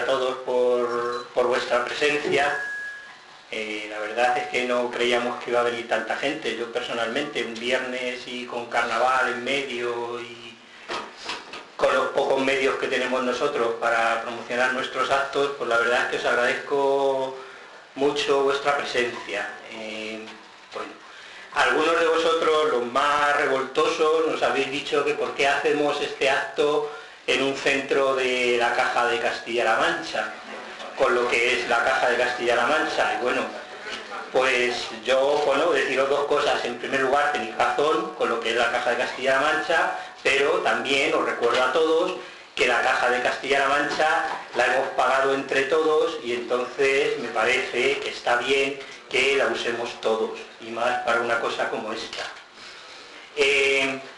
a todos por vuestra presencia. La verdad es que no creíamos que iba a venir tanta gente. Yo personalmente, un viernes y con carnaval en medio y con los pocos medios que tenemos nosotros para promocionar nuestros actos, pues la verdad es que os agradezco mucho vuestra presencia. Bueno, algunos de vosotros, los más revoltosos, nos habéis dicho que por qué hacemos este acto en un centro de la Caja de Castilla-La Mancha, con lo que es la Caja de Castilla-La Mancha. Y bueno, pues yo, deciros dos cosas. En primer lugar, tenéis razón con lo que es la Caja de Castilla-La Mancha, pero también os recuerdo a todos que la Caja de Castilla-La Mancha la hemos pagado entre todos y entonces me parece que está bien que la usemos todos, y más para una cosa como esta.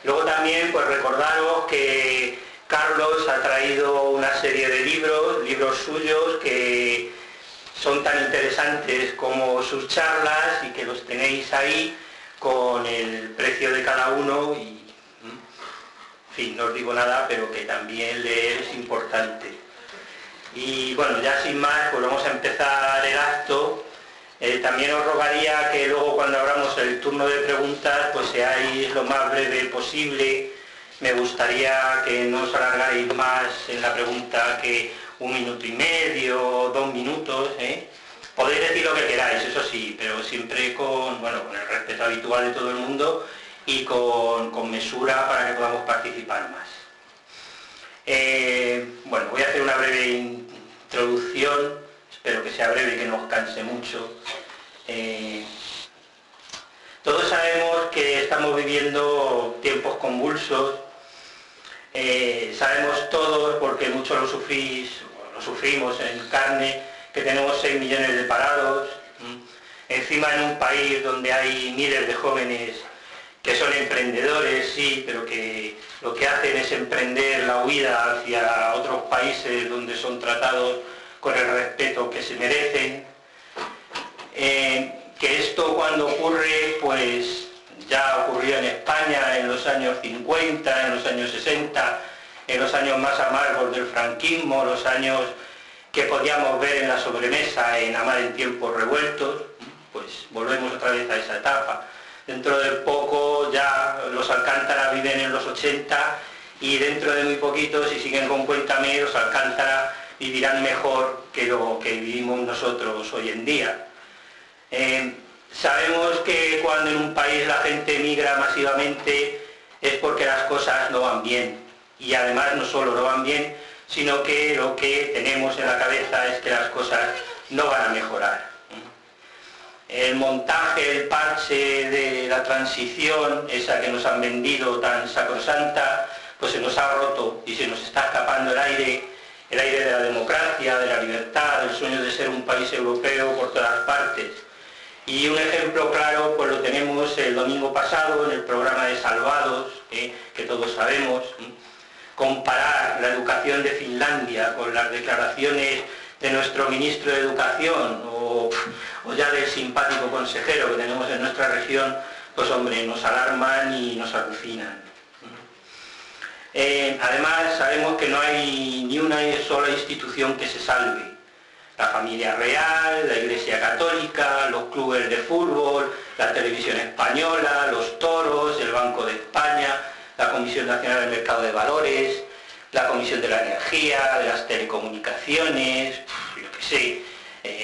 Luego también, pues recordaros que Carlos ha traído una serie de libros suyos que son tan interesantes como sus charlas y que los tenéis ahí con el precio de cada uno y, en fin, no os digo nada, pero que también leer es importante. Y bueno, ya sin más, pues vamos a empezar el acto. También os rogaría que luego cuando abramos el turno de preguntas, pues seáis lo más breve posible. Me gustaría que no os alargarais más en la pregunta que 1 minuto y medio, 2 minutos, Podéis decir lo que queráis, eso sí, pero siempre con el respeto habitual de todo el mundo y con mesura para que podamos participar más. Voy a hacer una breve introducción, espero que sea breve y que no os canse mucho. Todos sabemos que estamos viviendo tiempos convulsos. Sabemos todos, porque muchos lo sufrimos en carne, que tenemos 6 millones de parados, encima en un país donde hay miles de jóvenes que son emprendedores, sí, pero que lo que hacen es emprender la huida hacia otros países donde son tratados con el respeto que se merecen. Que esto cuando ocurre, pues ya ocurrió en España en los años 50, en los años 60, en los años más amargos del franquismo, los años que podíamos ver en la sobremesa en Amar en tiempos revueltos, pues volvemos otra vez a esa etapa. Dentro de poco ya los Alcántara viven en los 80 y dentro de muy poquito, si siguen con Cuéntame, los Alcántara vivirán mejor que lo que vivimos nosotros hoy en día. Sabemos que cuando en un país la gente emigra masivamente es porque las cosas no van bien, y además no solo no van bien, sino que lo que tenemos en la cabeza es que las cosas no van a mejorar. El montaje, el parche de la transición, esa que nos han vendido tan sacrosanta, pues se nos ha roto y se nos está escapando el aire de la democracia, de la libertad, del sueño de ser un país europeo por todas partes. Y un ejemplo claro pues lo tenemos el domingo pasado en el programa de Salvados, que todos sabemos. Comparar la educación de Finlandia con las declaraciones de nuestro ministro de Educación o ya del simpático consejero que tenemos en nuestra región, pues hombre, nos alarman y nos alucinan. Además sabemos que no hay ni una sola institución que se salve. La familia real, la Iglesia Católica, los clubes de fútbol, la televisión española, los toros, el Banco de España, la Comisión Nacional del Mercado de Valores, la Comisión de la Energía, de las Telecomunicaciones, yo qué sé,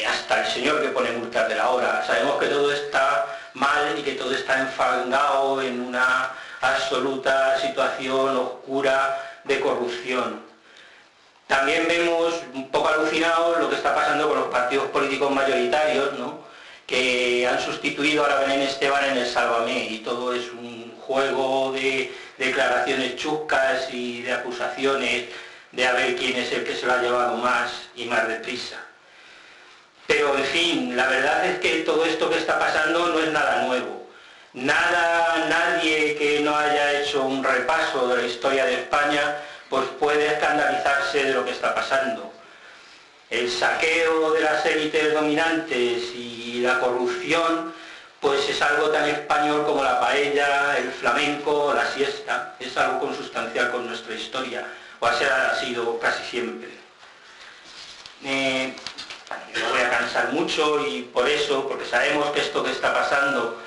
hasta el señor que pone multas de la hora. Sabemos que todo está mal y que todo está enfangado en una absoluta situación oscura de corrupción. También vemos un poco alucinados lo que está pasando con los partidos políticos mayoritarios, que han sustituido a la Belén Esteban en el Sálvame, y todo es un juego de declaraciones chuscas y de acusaciones de a ver quién es el que se lo ha llevado más y más deprisa. Pero en fin, la verdad es que todo esto que está pasando no es nada nuevo. Nadie que no haya hecho un repaso de la historia de España pues puede escandalizarse de lo que está pasando. El saqueo de las élites dominantes y la corrupción pues es algo tan español como la paella, el flamenco o la siesta. Es algo consustancial con nuestra historia, o así ha sido casi siempre. descansar mucho y por eso, porque sabemos que esto que está pasando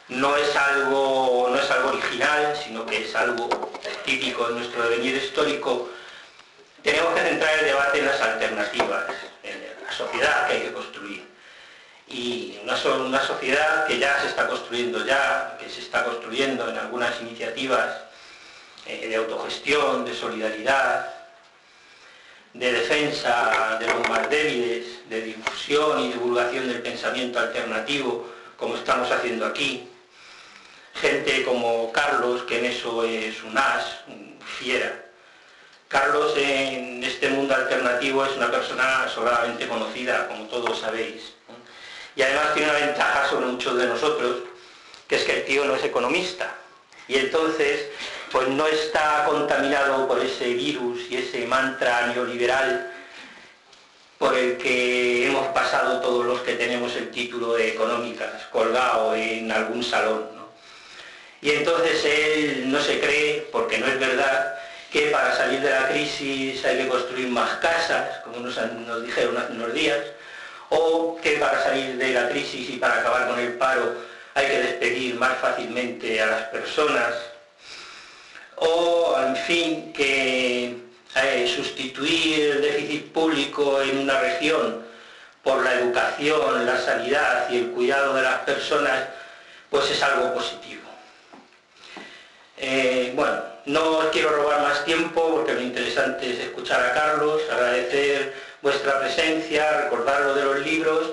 no es algo original, sino que es algo típico de nuestro devenir histórico, tenemos que centrar el debate en las alternativas, en la sociedad que hay que construir. Y una sociedad que ya se está construyendo que se está construyendo en algunas iniciativas de autogestión, de solidaridad, de defensa de los más débiles, de difusión y divulgación del pensamiento alternativo, como estamos haciendo aquí. Gente como Carlos, que en eso es un as, fiera. Carlos en este mundo alternativo es una persona sobradamente conocida, como todos sabéis. Y además tiene una ventaja sobre muchos de nosotros, que es que el tío no es economista. Y entonces, pues no está contaminado por ese virus y ese mantra neoliberal por el que hemos pasado todos los que tenemos el título de económicas colgado en algún salón, ¿no? Y entonces él no se cree, porque no es verdad, que para salir de la crisis hay que construir más casas, como nos dijeron hace unos días, o que para salir de la crisis y para acabar con el paro hay que despedir más fácilmente a las personas, o, en fin, que sustituir el déficit público en una región por la educación, la sanidad y el cuidado de las personas, pues es algo positivo. Bueno, no os quiero robar más tiempo porque lo interesante es escuchar a Carlos, agradecer vuestra presencia, recordar lo de los libros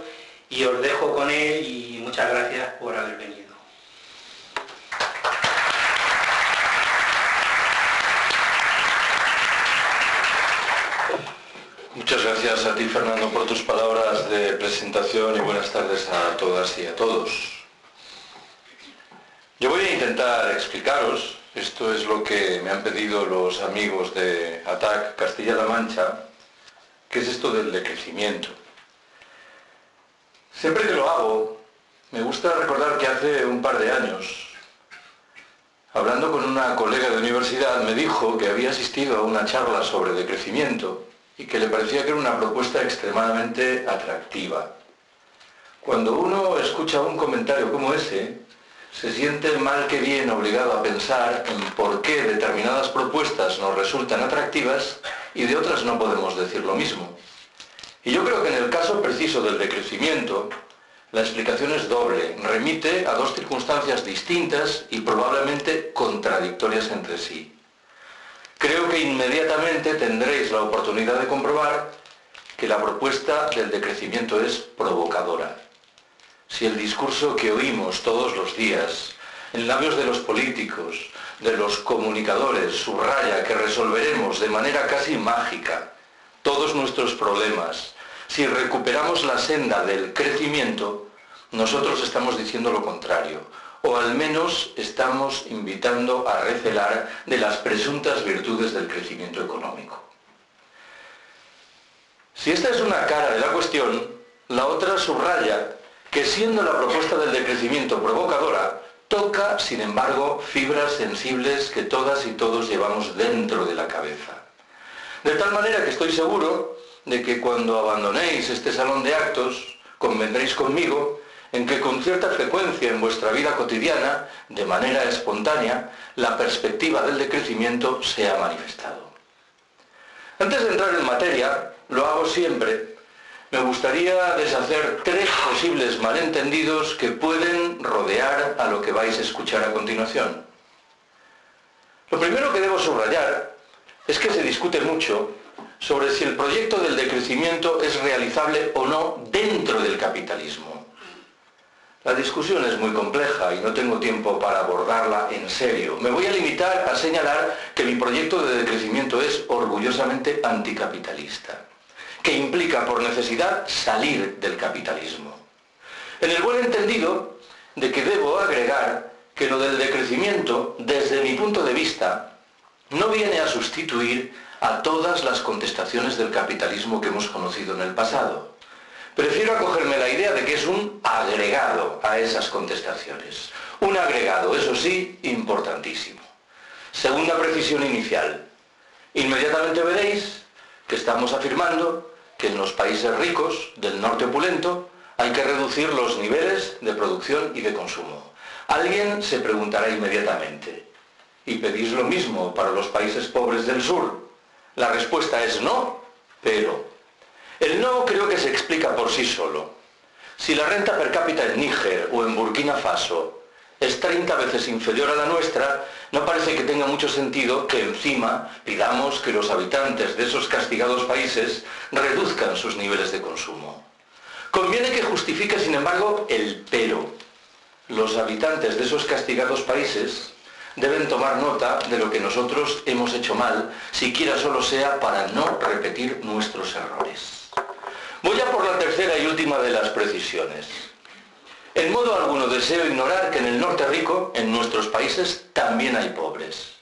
y os dejo con él y muchas gracias por haber venido. Muchas gracias a ti, Fernando, por tus palabras de presentación y buenas tardes a todas y a todos. Yo voy a intentar explicaros, esto es lo que me han pedido los amigos de ATAC Castilla-La Mancha, qué es esto del decrecimiento. Siempre que lo hago, me gusta recordar que hace un par de años, hablando con una colega de universidad, me dijo que había asistido a una charla sobre decrecimiento y que le parecía que era una propuesta extremadamente atractiva. Cuando uno escucha un comentario como ese, se siente mal que bien obligado a pensar en por qué determinadas propuestas nos resultan atractivas y de otras no podemos decir lo mismo. Y yo creo que en el caso preciso del decrecimiento, la explicación es doble, remite a dos circunstancias distintas y probablemente contradictorias entre sí. Creo que inmediatamente tendréis la oportunidad de comprobar que la propuesta del decrecimiento es provocadora. Si el discurso que oímos todos los días, en labios de los políticos, de los comunicadores, subraya que resolveremos de manera casi mágica todos nuestros problemas, si recuperamos la senda del crecimiento, nosotros estamos diciendo lo contrario, o al menos estamos invitando a recelar de las presuntas virtudes del crecimiento económico. Si esta es una cara de la cuestión, la otra subraya que siendo la propuesta del decrecimiento provocadora, toca, sin embargo, fibras sensibles que todas y todos llevamos dentro de la cabeza. De tal manera que estoy seguro de que cuando abandonéis este salón de actos, convendréis conmigo en que con cierta frecuencia en vuestra vida cotidiana, de manera espontánea, la perspectiva del decrecimiento se ha manifestado. Antes de entrar en materia, lo hago siempre, me gustaría deshacer tres posibles malentendidos que pueden rodear a lo que vais a escuchar a continuación. Lo primero que debo subrayar es que se discute mucho sobre si el proyecto del decrecimiento es realizable o no dentro del capitalismo. La discusión es muy compleja y no tengo tiempo para abordarla en serio. Me voy a limitar a señalar que mi proyecto de decrecimiento es orgullosamente anticapitalista, que implica por necesidad salir del capitalismo. En el buen entendido de que debo agregar que lo del decrecimiento, desde mi punto de vista, no viene a sustituir a todas las contestaciones del capitalismo que hemos conocido en el pasado. Prefiero acogerme la idea de que es un agregado a esas contestaciones. Un agregado, eso sí, importantísimo. Segunda precisión inicial. Inmediatamente veréis que estamos afirmando que en los países ricos del norte opulento Hay que reducir los niveles de producción y de consumo. Alguien se preguntará inmediatamente, ¿y pedís lo mismo para los países pobres del sur? La respuesta es no, pero el no creo que se explica por sí solo. Si la renta per cápita en Níger o en Burkina Faso es 30 veces inferior a la nuestra, no parece que tenga mucho sentido que encima pidamos que los habitantes de esos castigados países reduzcan sus niveles de consumo. Conviene que justifique, sin embargo, el pero. Los habitantes de esos castigados países deben tomar nota de lo que nosotros hemos hecho mal, siquiera solo sea para no repetir nuestros errores. Voy a por la tercera y última de las precisiones. En modo alguno deseo ignorar que en el norte rico, en nuestros países, también hay pobres.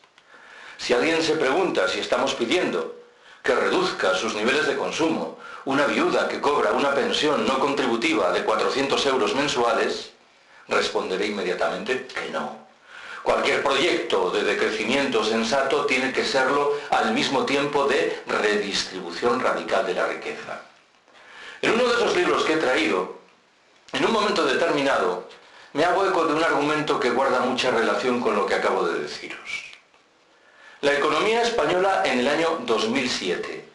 Si alguien se pregunta si estamos pidiendo que reduzca sus niveles de consumo una viuda que cobra una pensión no contributiva de 400 euros mensuales, responderé inmediatamente que no. Cualquier proyecto de decrecimiento sensato tiene que serlo al mismo tiempo de redistribución radical de la riqueza. En uno de esos libros que he traído, en un momento determinado, me hago eco de un argumento que guarda mucha relación con lo que acabo de deciros. La economía española en el año 2007,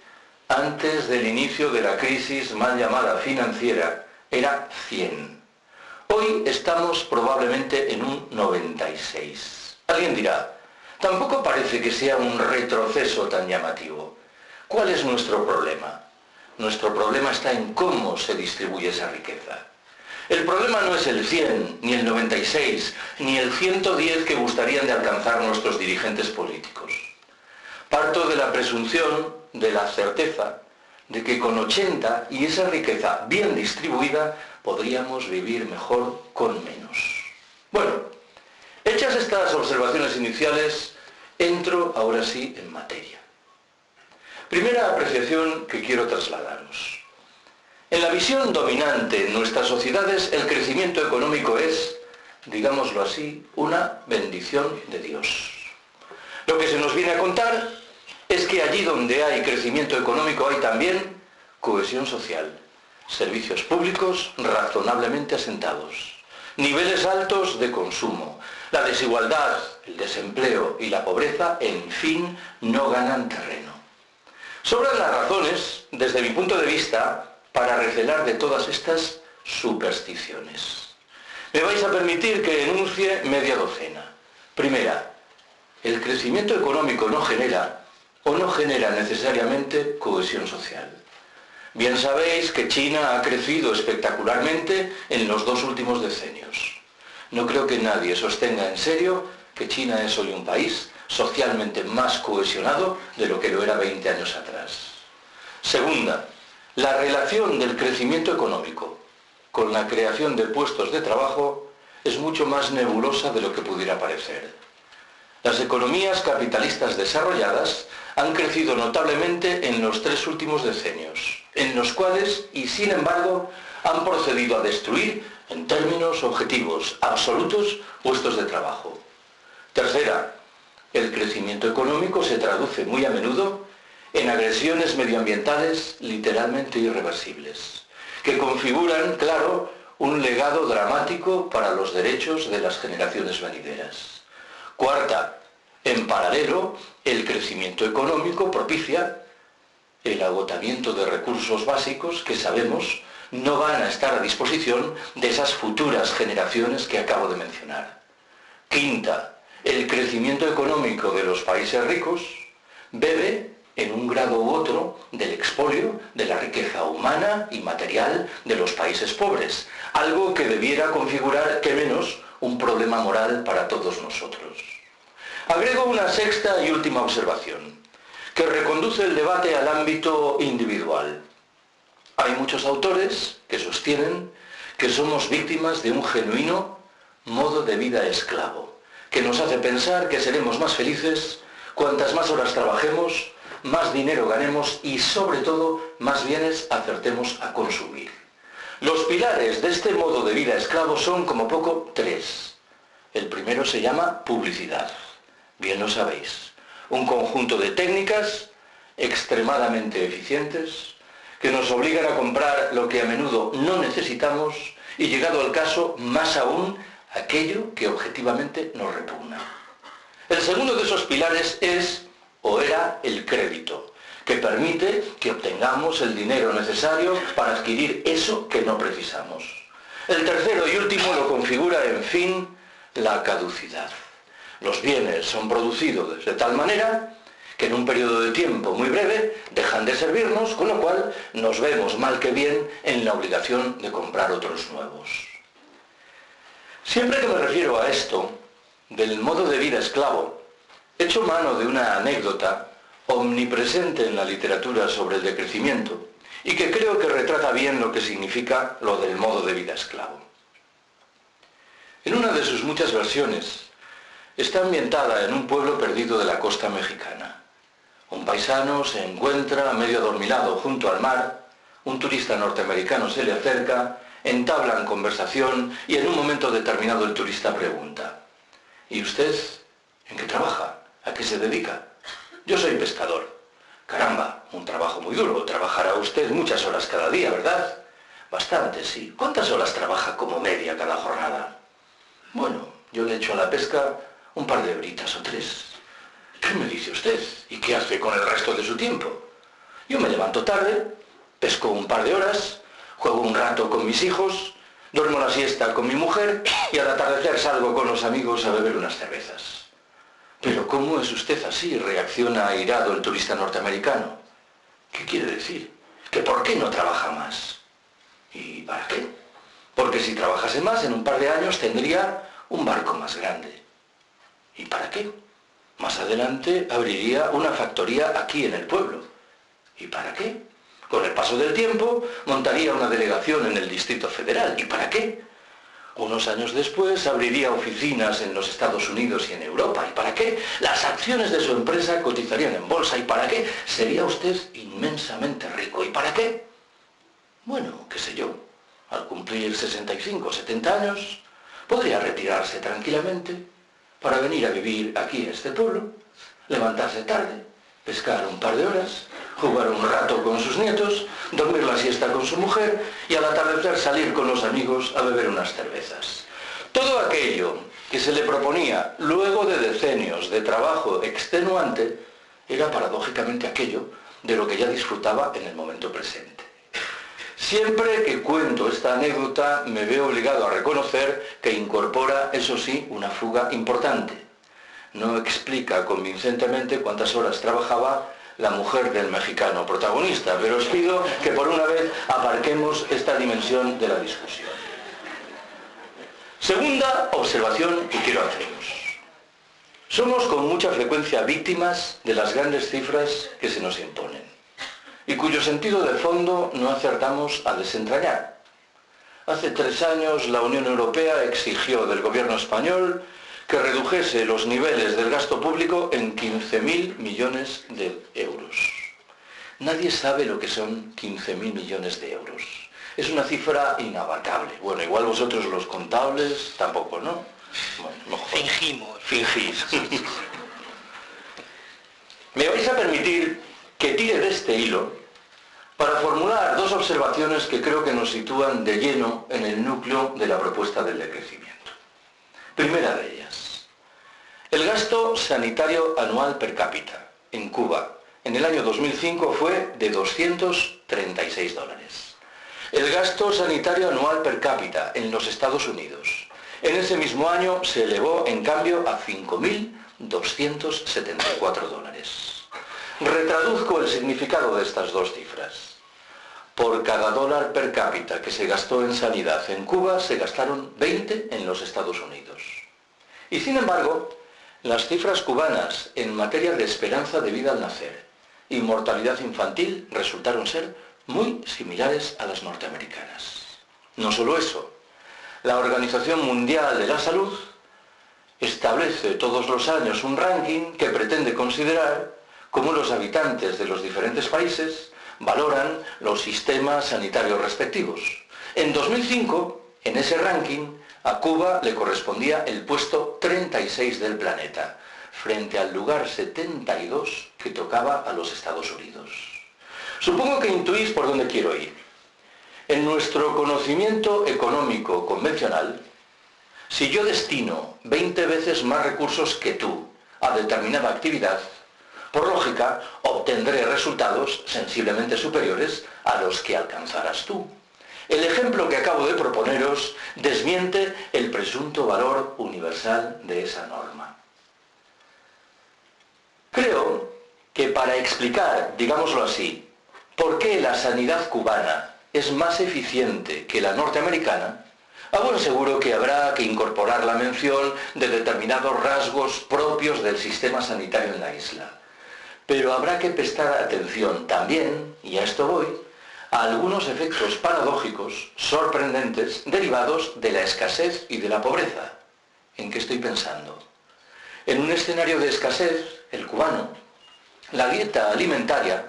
antes del inicio de la crisis mal llamada financiera, era 100. Hoy estamos probablemente en un 96. Alguien dirá, tampoco parece que sea un retroceso tan llamativo. ¿Cuál es nuestro problema? Nuestro problema está en cómo se distribuye esa riqueza. El problema no es el 100, ni el 96, ni el 110 que gustarían de alcanzar nuestros dirigentes políticos. Parto de la presunción, de la certeza, de que con 80 y esa riqueza bien distribuida podríamos vivir mejor con menos. Bueno, hechas estas observaciones iniciales, entro ahora sí en materia. Primera apreciación que quiero trasladaros. En la visión dominante en nuestras sociedades, el crecimiento económico es, digámoslo así, una bendición de Dios. Lo que se nos viene a contar es que allí donde hay crecimiento económico hay también cohesión social, servicios públicos razonablemente asentados, niveles altos de consumo, la desigualdad, el desempleo y la pobreza, en fin, no ganan terreno. Sobran las razones, desde mi punto de vista, para recelar de todas estas supersticiones. Me vais a permitir que enuncie media docena. Primera, el crecimiento económico no genera o no genera necesariamente cohesión social. Bien sabéis que China ha crecido espectacularmente en los 2 últimos decenios. No creo que nadie sostenga en serio que China es hoy un país socialmente más cohesionado de lo que lo era 20 años atrás. Segunda, la relación del crecimiento económico con la creación de puestos de trabajo es mucho más nebulosa de lo que pudiera parecer. Las economías capitalistas desarrolladas han crecido notablemente en los 3 últimos decenios, en los cuales, y sin embargo, han procedido a destruir, en términos objetivos absolutos, puestos de trabajo. Tercera, el crecimiento económico se traduce muy a menudo en agresiones medioambientales literalmente irreversibles, que configuran, claro, un legado dramático para los derechos de las generaciones venideras. Cuarta, en paralelo, el crecimiento económico propicia el agotamiento de recursos básicos que sabemos no van a estar a disposición de esas futuras generaciones que acabo de mencionar. Quinta, el crecimiento económico de los países ricos bebe en un grado u otro del expolio de la riqueza humana y material de los países pobres, algo que debiera configurar, que menos, un problema moral para todos nosotros. Agrego una sexta y última observación, que reconduce el debate al ámbito individual. Hay muchos autores que sostienen que somos víctimas de un genuino modo de vida esclavo, que nos hace pensar que seremos más felices cuantas más horas trabajemos, más dinero ganemos y, sobre todo, más bienes acertemos a consumir. Los pilares de este modo de vida esclavo son, como poco, 3. El primero se llama publicidad. Bien lo sabéis. Un conjunto de técnicas extremadamente eficientes que nos obligan a comprar lo que a menudo no necesitamos y, llegado al caso, más aún, aquello que objetivamente nos repugna. El segundo de esos pilares es, o era, el crédito, que permite que obtengamos el dinero necesario para adquirir eso que no precisamos. El tercero y último lo configura, en fin, la caducidad. Los bienes son producidos de tal manera que en un periodo de tiempo muy breve dejan de servirnos, con lo cual nos vemos mal que bien en la obligación de comprar otros nuevos. Siempre que me refiero a esto, del modo de vida esclavo, echo mano de una anécdota omnipresente en la literatura sobre el decrecimiento y que creo que retrata bien lo que significa lo del modo de vida esclavo. En una de sus muchas versiones está ambientada en un pueblo perdido de la costa mexicana. Un paisano se encuentra medio adormilado junto al mar, un turista norteamericano se le acerca, entablan conversación y en un momento determinado el turista pregunta: ¿y usted en qué trabaja? ¿A qué se dedica? Yo soy pescador. Caramba, un trabajo muy duro. Trabajará usted muchas horas cada día, ¿verdad? Bastante, sí. ¿Cuántas horas trabaja como media cada jornada? Bueno, yo le echo a la pesca un par de horitas o 3. ¿Qué me dice usted? ¿Y qué hace con el resto de su tiempo? Yo me levanto tarde, pesco un par de horas, juego un rato con mis hijos, duermo la siesta con mi mujer y al atardecer salgo con los amigos a beber unas cervezas. ¿Pero cómo es usted así?, reacciona airado el turista norteamericano. ¿Qué quiere decir? ¿Que por qué no trabaja más? ¿Y para qué? Porque si trabajase más, en un par de años tendría un barco más grande. ¿Y para qué? Más adelante abriría una factoría aquí en el pueblo. ¿Y para qué? Con el paso del tiempo montaría una delegación en el Distrito Federal. ¿Y para qué? Unos años después abriría oficinas en los Estados Unidos y en Europa. ¿Y para qué? Las acciones de su empresa cotizarían en bolsa. ¿Y para qué? Sería usted inmensamente rico. ¿Y para qué? Bueno, qué sé yo, al cumplir 65 o 70 años, podría retirarse tranquilamente para venir a vivir aquí en este pueblo, levantarse tarde, pescar un par de horas, jugar un rato con sus nietos, dormir la siesta con su mujer y al atardecer salir con los amigos a beber unas cervezas. Todo aquello que se le proponía luego de decenios de trabajo extenuante era paradójicamente aquello de lo que ya disfrutaba en el momento presente. Siempre que cuento esta anécdota me veo obligado a reconocer que incorpora, eso sí, una fuga importante. No explica convincentemente cuántas horas trabajaba la mujer del mexicano protagonista, pero os pido que por una vez aparquemos esta dimensión de la discusión. Segunda observación que quiero haceros. Somos con mucha frecuencia víctimas de las grandes cifras que se nos imponen y cuyo sentido de fondo no acertamos a desentrañar. Hace 3 años la Unión Europea exigió del gobierno español que redujese los niveles del gasto público en 15.000 millones de euros. Nadie sabe lo que son 15.000 millones de euros. Es una cifra inabarcable. Bueno, igual vosotros los contables tampoco, ¿no? Bueno, mejor. Fingís. Me vais a permitir que tire de este hilo para formular 2 observaciones que creo que nos sitúan de lleno en el núcleo de la propuesta del decrecimiento. Primera de ellas. El gasto sanitario anual per cápita en Cuba en el año 2005 fue de $236. El gasto sanitario anual per cápita en los Estados Unidos en ese mismo año se elevó en cambio a $5.274. Retraduzco el significado de estas 2 cifras. Por cada dólar per cápita que se gastó en sanidad en Cuba, se gastaron 20 en los Estados Unidos. Y sin embargo, las cifras cubanas en materia de esperanza de vida al nacer y mortalidad infantil resultaron ser muy similares a las norteamericanas. No solo eso, la Organización Mundial de la Salud establece todos los años un ranking que pretende considerar cómo los habitantes de los diferentes países valoran los sistemas sanitarios respectivos. En 2005, en ese ranking, a Cuba le correspondía el puesto 36 del planeta, frente al lugar 72 que tocaba a los Estados Unidos. Supongo que intuís por dónde quiero ir. En nuestro conocimiento económico convencional, si yo destino 20 veces más recursos que tú a determinada actividad, por lógica obtendré resultados sensiblemente superiores a los que alcanzarás tú. El ejemplo que acabo de proponeros desmiente el presunto valor universal de esa norma. Creo que para explicar, digámoslo así, por qué la sanidad cubana es más eficiente que la norteamericana, a buen seguro que habrá que incorporar la mención de determinados rasgos propios del sistema sanitario en la isla. Pero habrá que prestar atención también, y a esto voy, a algunos efectos paradójicos, sorprendentes, derivados de la escasez y de la pobreza. ¿En qué estoy pensando? En un escenario de escasez, el cubano, la dieta alimentaria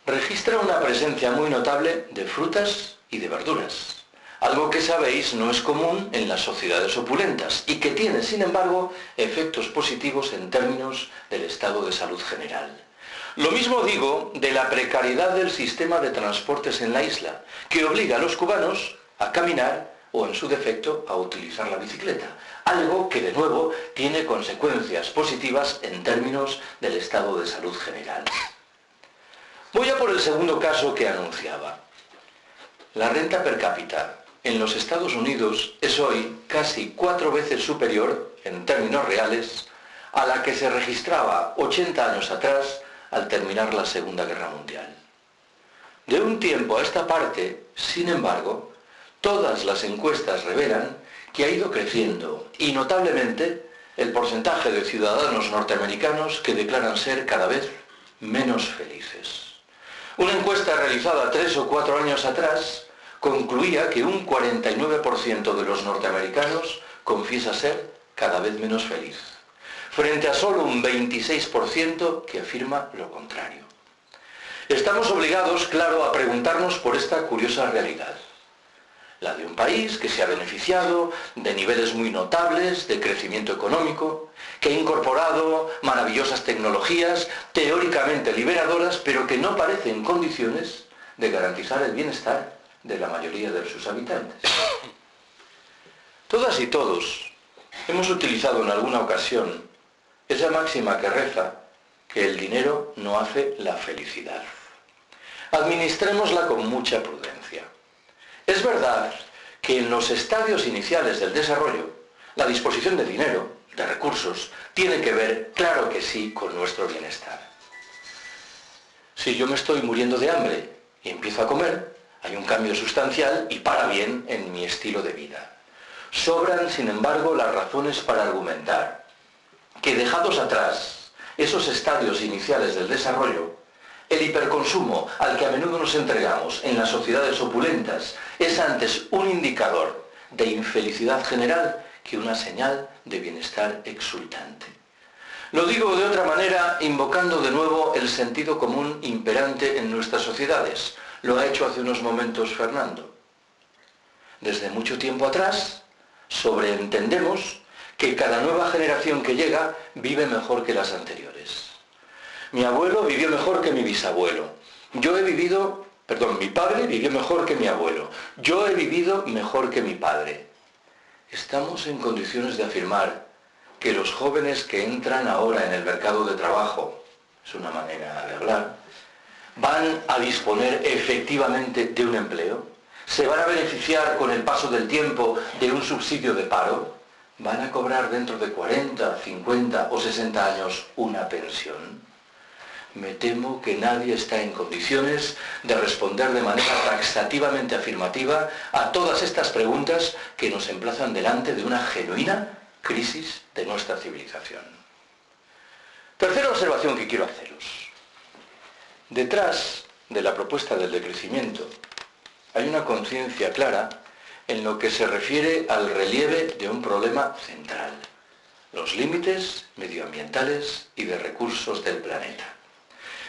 registra una presencia muy notable de frutas y de verduras. Algo que sabéis no es común en las sociedades opulentas y que tiene, sin embargo, efectos positivos en términos del estado de salud general. Lo mismo digo de la precariedad del sistema de transportes en la isla, que obliga a los cubanos a caminar o, en su defecto, a utilizar la bicicleta. Algo que, de nuevo, tiene consecuencias positivas en términos del estado de salud general. Voy a por el segundo caso que anunciaba. La renta per cápita en los Estados Unidos es hoy casi 4 veces superior, en términos reales, a la que se registraba 80 años atrás al terminar la Segunda Guerra Mundial. De un tiempo a esta parte, sin embargo, todas las encuestas revelan que ha ido creciendo y notablemente el porcentaje de ciudadanos norteamericanos que declaran ser cada vez menos felices. Una encuesta realizada 3 o 4 años atrás concluía que un 49% de los norteamericanos confiesa ser cada vez menos feliz, frente a solo un 26% que afirma lo contrario. Estamos obligados, claro, a preguntarnos por esta curiosa realidad. La de un país que se ha beneficiado de niveles muy notables de crecimiento económico, que ha incorporado maravillosas tecnologías teóricamente liberadoras, pero que no parece en condiciones de garantizar el bienestar de la mayoría de sus habitantes. Todas y todos hemos utilizado en alguna ocasión esa máxima que reza que el dinero no hace la felicidad. Administrémosla con mucha prudencia. Es verdad que en los estadios iniciales del desarrollo, la disposición de dinero, de recursos, tiene que ver, claro que sí, con nuestro bienestar. Si yo me estoy muriendo de hambre y empiezo a comer, hay un cambio sustancial y para bien en mi estilo de vida. Sobran, sin embargo, las razones para argumentar que, dejados atrás esos estadios iniciales del desarrollo, el hiperconsumo al que a menudo nos entregamos en las sociedades opulentas es antes un indicador de infelicidad general que una señal de bienestar exultante. Lo digo de otra manera, invocando de nuevo el sentido común imperante en nuestras sociedades. Lo ha hecho hace unos momentos Fernando. Desde mucho tiempo atrás, sobreentendemos que cada nueva generación que llega vive mejor que las anteriores. Mi abuelo vivió mejor que mi bisabuelo. Mi padre vivió mejor que mi abuelo. Yo he vivido mejor que mi padre. Estamos en condiciones de afirmar que los jóvenes que entran ahora en el mercado de trabajo, es una manera de hablar, van a disponer efectivamente de un empleo, se van a beneficiar con el paso del tiempo de un subsidio de paro, van a cobrar dentro de 40, 50 o 60 años una pensión. Me temo que nadie está en condiciones de responder de manera taxativamente afirmativa a todas estas preguntas que nos emplazan delante de una genuina crisis de nuestra civilización. Tercera observación que quiero haceros. Detrás de la propuesta del decrecimiento hay una conciencia clara en lo que se refiere al relieve de un problema central, los límites medioambientales y de recursos del planeta.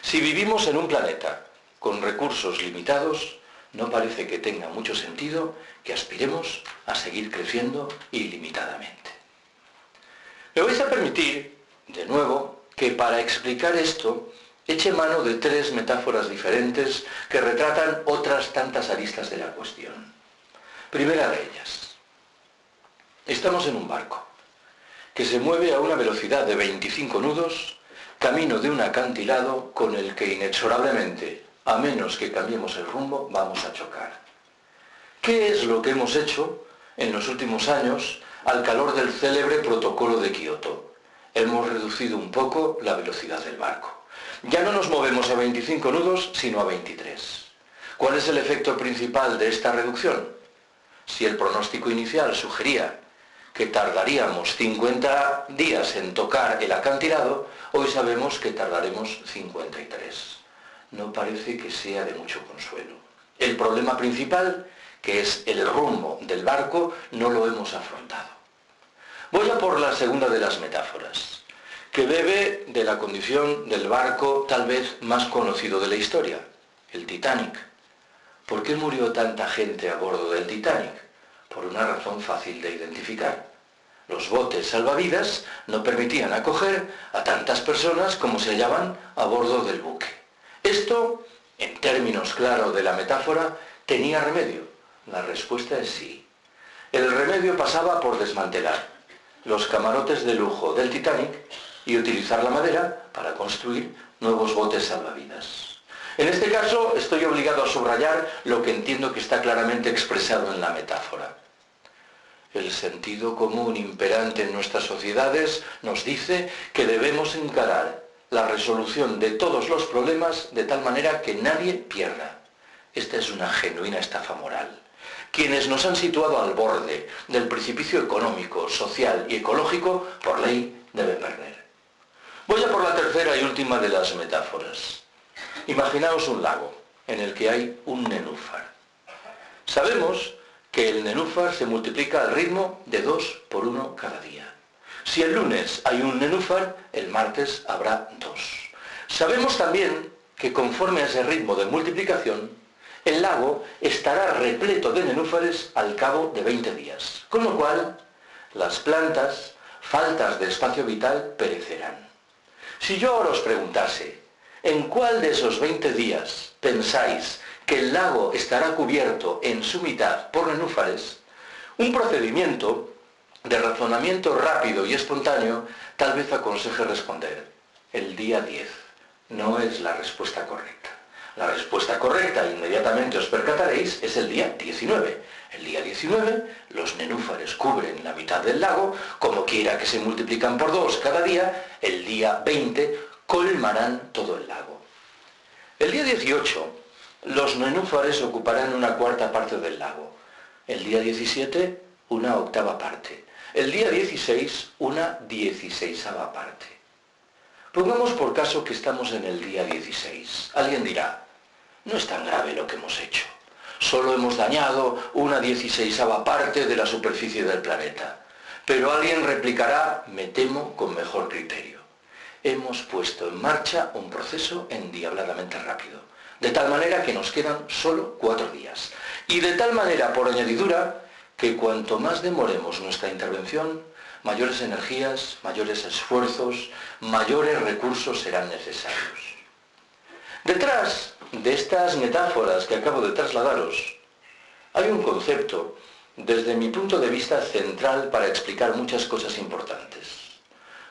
Si vivimos en un planeta con recursos limitados, no parece que tenga mucho sentido que aspiremos a seguir creciendo ilimitadamente. Me vais a permitir, de nuevo, que para explicar esto eche mano de 3 metáforas diferentes que retratan otras tantas aristas de la cuestión. Primera de ellas. Estamos en un barco que se mueve a una velocidad de 25 nudos, camino de un acantilado con el que inexorablemente, a menos que cambiemos el rumbo, vamos a chocar. ¿Qué es lo que hemos hecho en los últimos años al calor del célebre protocolo de Kioto? Hemos reducido un poco la velocidad del barco. Ya no nos movemos a 25 nudos, sino a 23. ¿Cuál es el efecto principal de esta reducción? Si el pronóstico inicial sugería que tardaríamos 50 días en tocar el acantilado, hoy sabemos que tardaremos 53. No parece que sea de mucho consuelo. El problema principal, que es el rumbo del barco, no lo hemos afrontado. Voy a por la segunda de las metáforas, que bebe de la condición del barco tal vez más conocido de la historia, el Titanic. ¿Por qué murió tanta gente a bordo del Titanic? Por una razón fácil de identificar. Los botes salvavidas no permitían acoger a tantas personas como se hallaban a bordo del buque. Esto, en términos claros de la metáfora, tenía remedio. La respuesta es sí. El remedio pasaba por desmantelar los camarotes de lujo del Titanic y utilizar la madera para construir nuevos botes salvavidas. En este caso, estoy obligado a subrayar lo que entiendo que está claramente expresado en la metáfora. El sentido común imperante en nuestras sociedades nos dice que debemos encarar la resolución de todos los problemas de tal manera que nadie pierda. Esta es una genuina estafa moral. Quienes nos han situado al borde del precipicio económico, social y ecológico, por ley, deben perder. Voy a por la tercera y última de las metáforas. Imaginaos un lago en el que hay un nenúfar. Sabemos que el nenúfar se multiplica al ritmo de 2 por 1 cada día. Si el lunes hay un nenúfar, el martes habrá 2. Sabemos también que conforme a ese ritmo de multiplicación, el lago estará repleto de nenúfares al cabo de 20 días, con lo cual las plantas, faltas de espacio vital, perecerán. Si yo ahora os preguntase, ¿en cuál de esos 20 días pensáis que el lago estará cubierto en su mitad por nenúfares? Un procedimiento de razonamiento rápido y espontáneo tal vez aconseje responder, el día 10. No es la respuesta correcta. La respuesta correcta, inmediatamente os percataréis, es el día 19. El día 19 los nenúfares cubren la mitad del lago, como quiera que se multiplican por 2 cada día, el día 20 colmarán todo el lago. El día 18 los nenúfares ocuparán una cuarta parte del lago. El día 17 una octava parte. El día 16 una 16ª parte. Pongamos por caso que estamos en el día 16. Alguien dirá, no es tan grave lo que hemos hecho. Solo hemos dañado una 16ª parte de la superficie del planeta. Pero alguien replicará, me temo, con mejor criterio. Hemos puesto en marcha un proceso endiabladamente rápido, de tal manera que nos quedan solo 4 días. Y de tal manera, por añadidura, que cuanto más demoremos nuestra intervención, mayores energías, mayores esfuerzos, mayores recursos serán necesarios. Detrás de estas metáforas que acabo de trasladaros, hay un concepto, desde mi punto de vista, central para explicar muchas cosas importantes.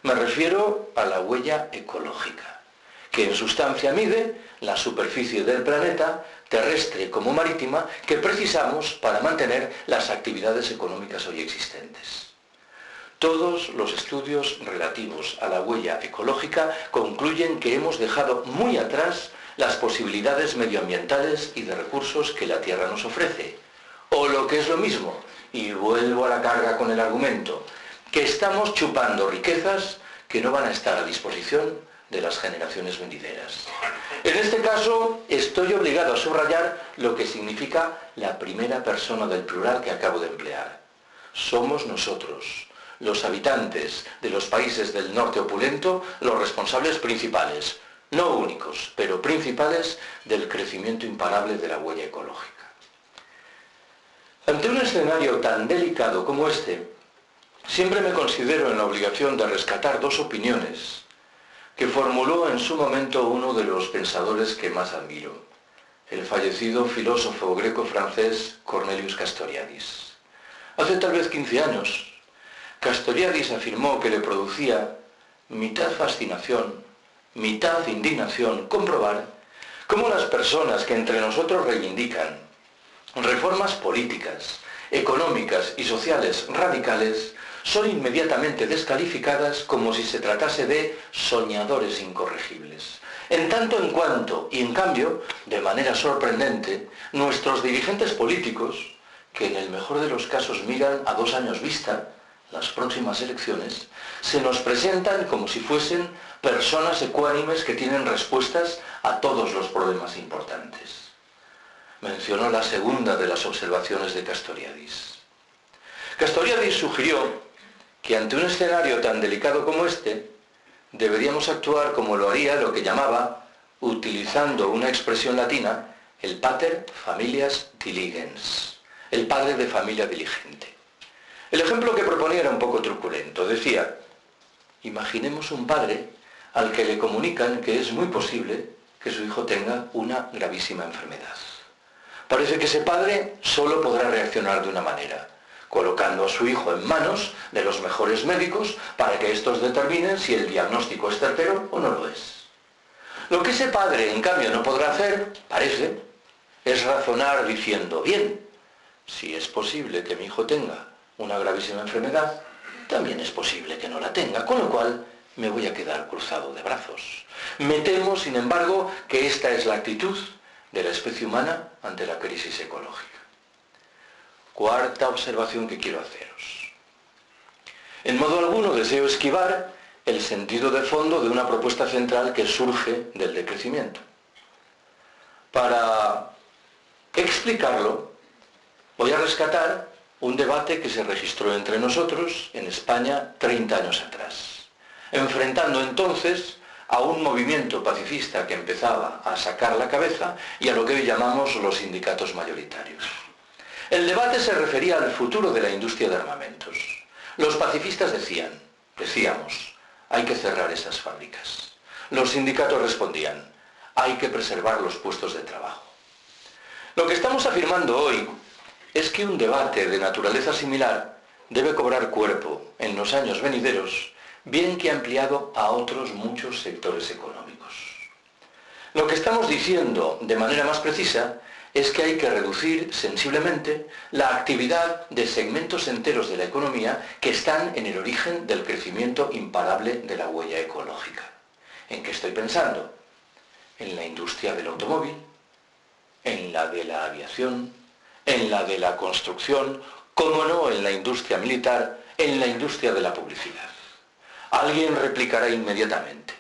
Me refiero a la huella ecológica, que en sustancia mide la superficie del planeta, terrestre como marítima, que precisamos para mantener las actividades económicas hoy existentes. Todos los estudios relativos a la huella ecológica concluyen que hemos dejado muy atrás las posibilidades medioambientales y de recursos que la Tierra nos ofrece. O lo que es lo mismo, y vuelvo a la carga con el argumento, que estamos chupando riquezas que no van a estar a disposición de las generaciones venideras. En este caso, estoy obligado a subrayar lo que significa la primera persona del plural que acabo de emplear. Somos nosotros, los habitantes de los países del norte opulento, los responsables principales, no únicos, pero principales, del crecimiento imparable de la huella ecológica. Ante un escenario tan delicado como este, siempre me considero en la obligación de rescatar 2 opiniones que formuló en su momento uno de los pensadores que más admiro, el fallecido filósofo greco-francés Cornelius Castoriadis. Hace tal vez 15 años, Castoriadis afirmó que le producía mitad fascinación, mitad indignación comprobar cómo las personas que entre nosotros reivindican reformas políticas, económicas y sociales radicales son inmediatamente descalificadas como si se tratase de soñadores incorregibles. En tanto en cuanto, y en cambio, de manera sorprendente, nuestros dirigentes políticos, que en el mejor de los casos miran a 2 años vista las próximas elecciones, se nos presentan como si fuesen personas ecuánimes que tienen respuestas a todos los problemas importantes. Mencionó la segunda de las observaciones de Castoriadis. Castoriadis sugirió que ante un escenario tan delicado como este, deberíamos actuar como lo haría lo que llamaba, utilizando una expresión latina, el pater familias diligens, el padre de familia diligente. El ejemplo que proponía era un poco truculento. Decía, imaginemos un padre al que le comunican que es muy posible que su hijo tenga una gravísima enfermedad. Parece que ese padre solo podrá reaccionar de una manera, colocando a su hijo en manos de los mejores médicos para que estos determinen si el diagnóstico es certero o no lo es. Lo que ese padre, en cambio, no podrá hacer, parece, es razonar diciendo, bien, si es posible que mi hijo tenga una gravísima enfermedad, también es posible que no la tenga, con lo cual me voy a quedar cruzado de brazos. Me temo, sin embargo, que esta es la actitud de la especie humana ante la crisis ecológica. Cuarta observación que quiero haceros. En modo alguno deseo esquivar el sentido de fondo de una propuesta central que surge del decrecimiento. Para explicarlo, voy a rescatar un debate que se registró entre nosotros en España 30 años atrás, enfrentando entonces a un movimiento pacifista que empezaba a sacar la cabeza y a lo que hoy llamamos los sindicatos mayoritarios. El debate se refería al futuro de la industria de armamentos. Los pacifistas decíamos, hay que cerrar esas fábricas. Los sindicatos respondían, hay que preservar los puestos de trabajo. Lo que estamos afirmando hoy es que un debate de naturaleza similar debe cobrar cuerpo en los años venideros, bien que ampliado a otros muchos sectores económicos. Lo que estamos diciendo de manera más precisa es que hay que reducir sensiblemente la actividad de segmentos enteros de la economía que están en el origen del crecimiento imparable de la huella ecológica. ¿En qué estoy pensando? En la industria del automóvil, en la de la aviación, en la de la construcción, cómo no en la industria militar, en la industria de la publicidad. Alguien replicará inmediatamente,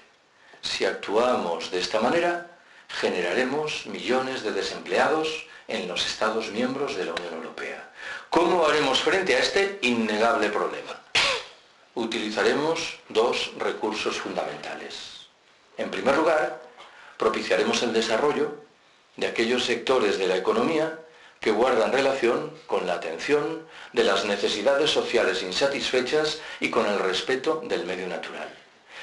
si actuamos de esta manera, generaremos millones de desempleados en los Estados miembros de la Unión Europea. ¿Cómo haremos frente a este innegable problema? Utilizaremos 2 recursos fundamentales. En primer lugar, propiciaremos el desarrollo de aquellos sectores de la economía que guardan relación con la atención de las necesidades sociales insatisfechas y con el respeto del medio natural.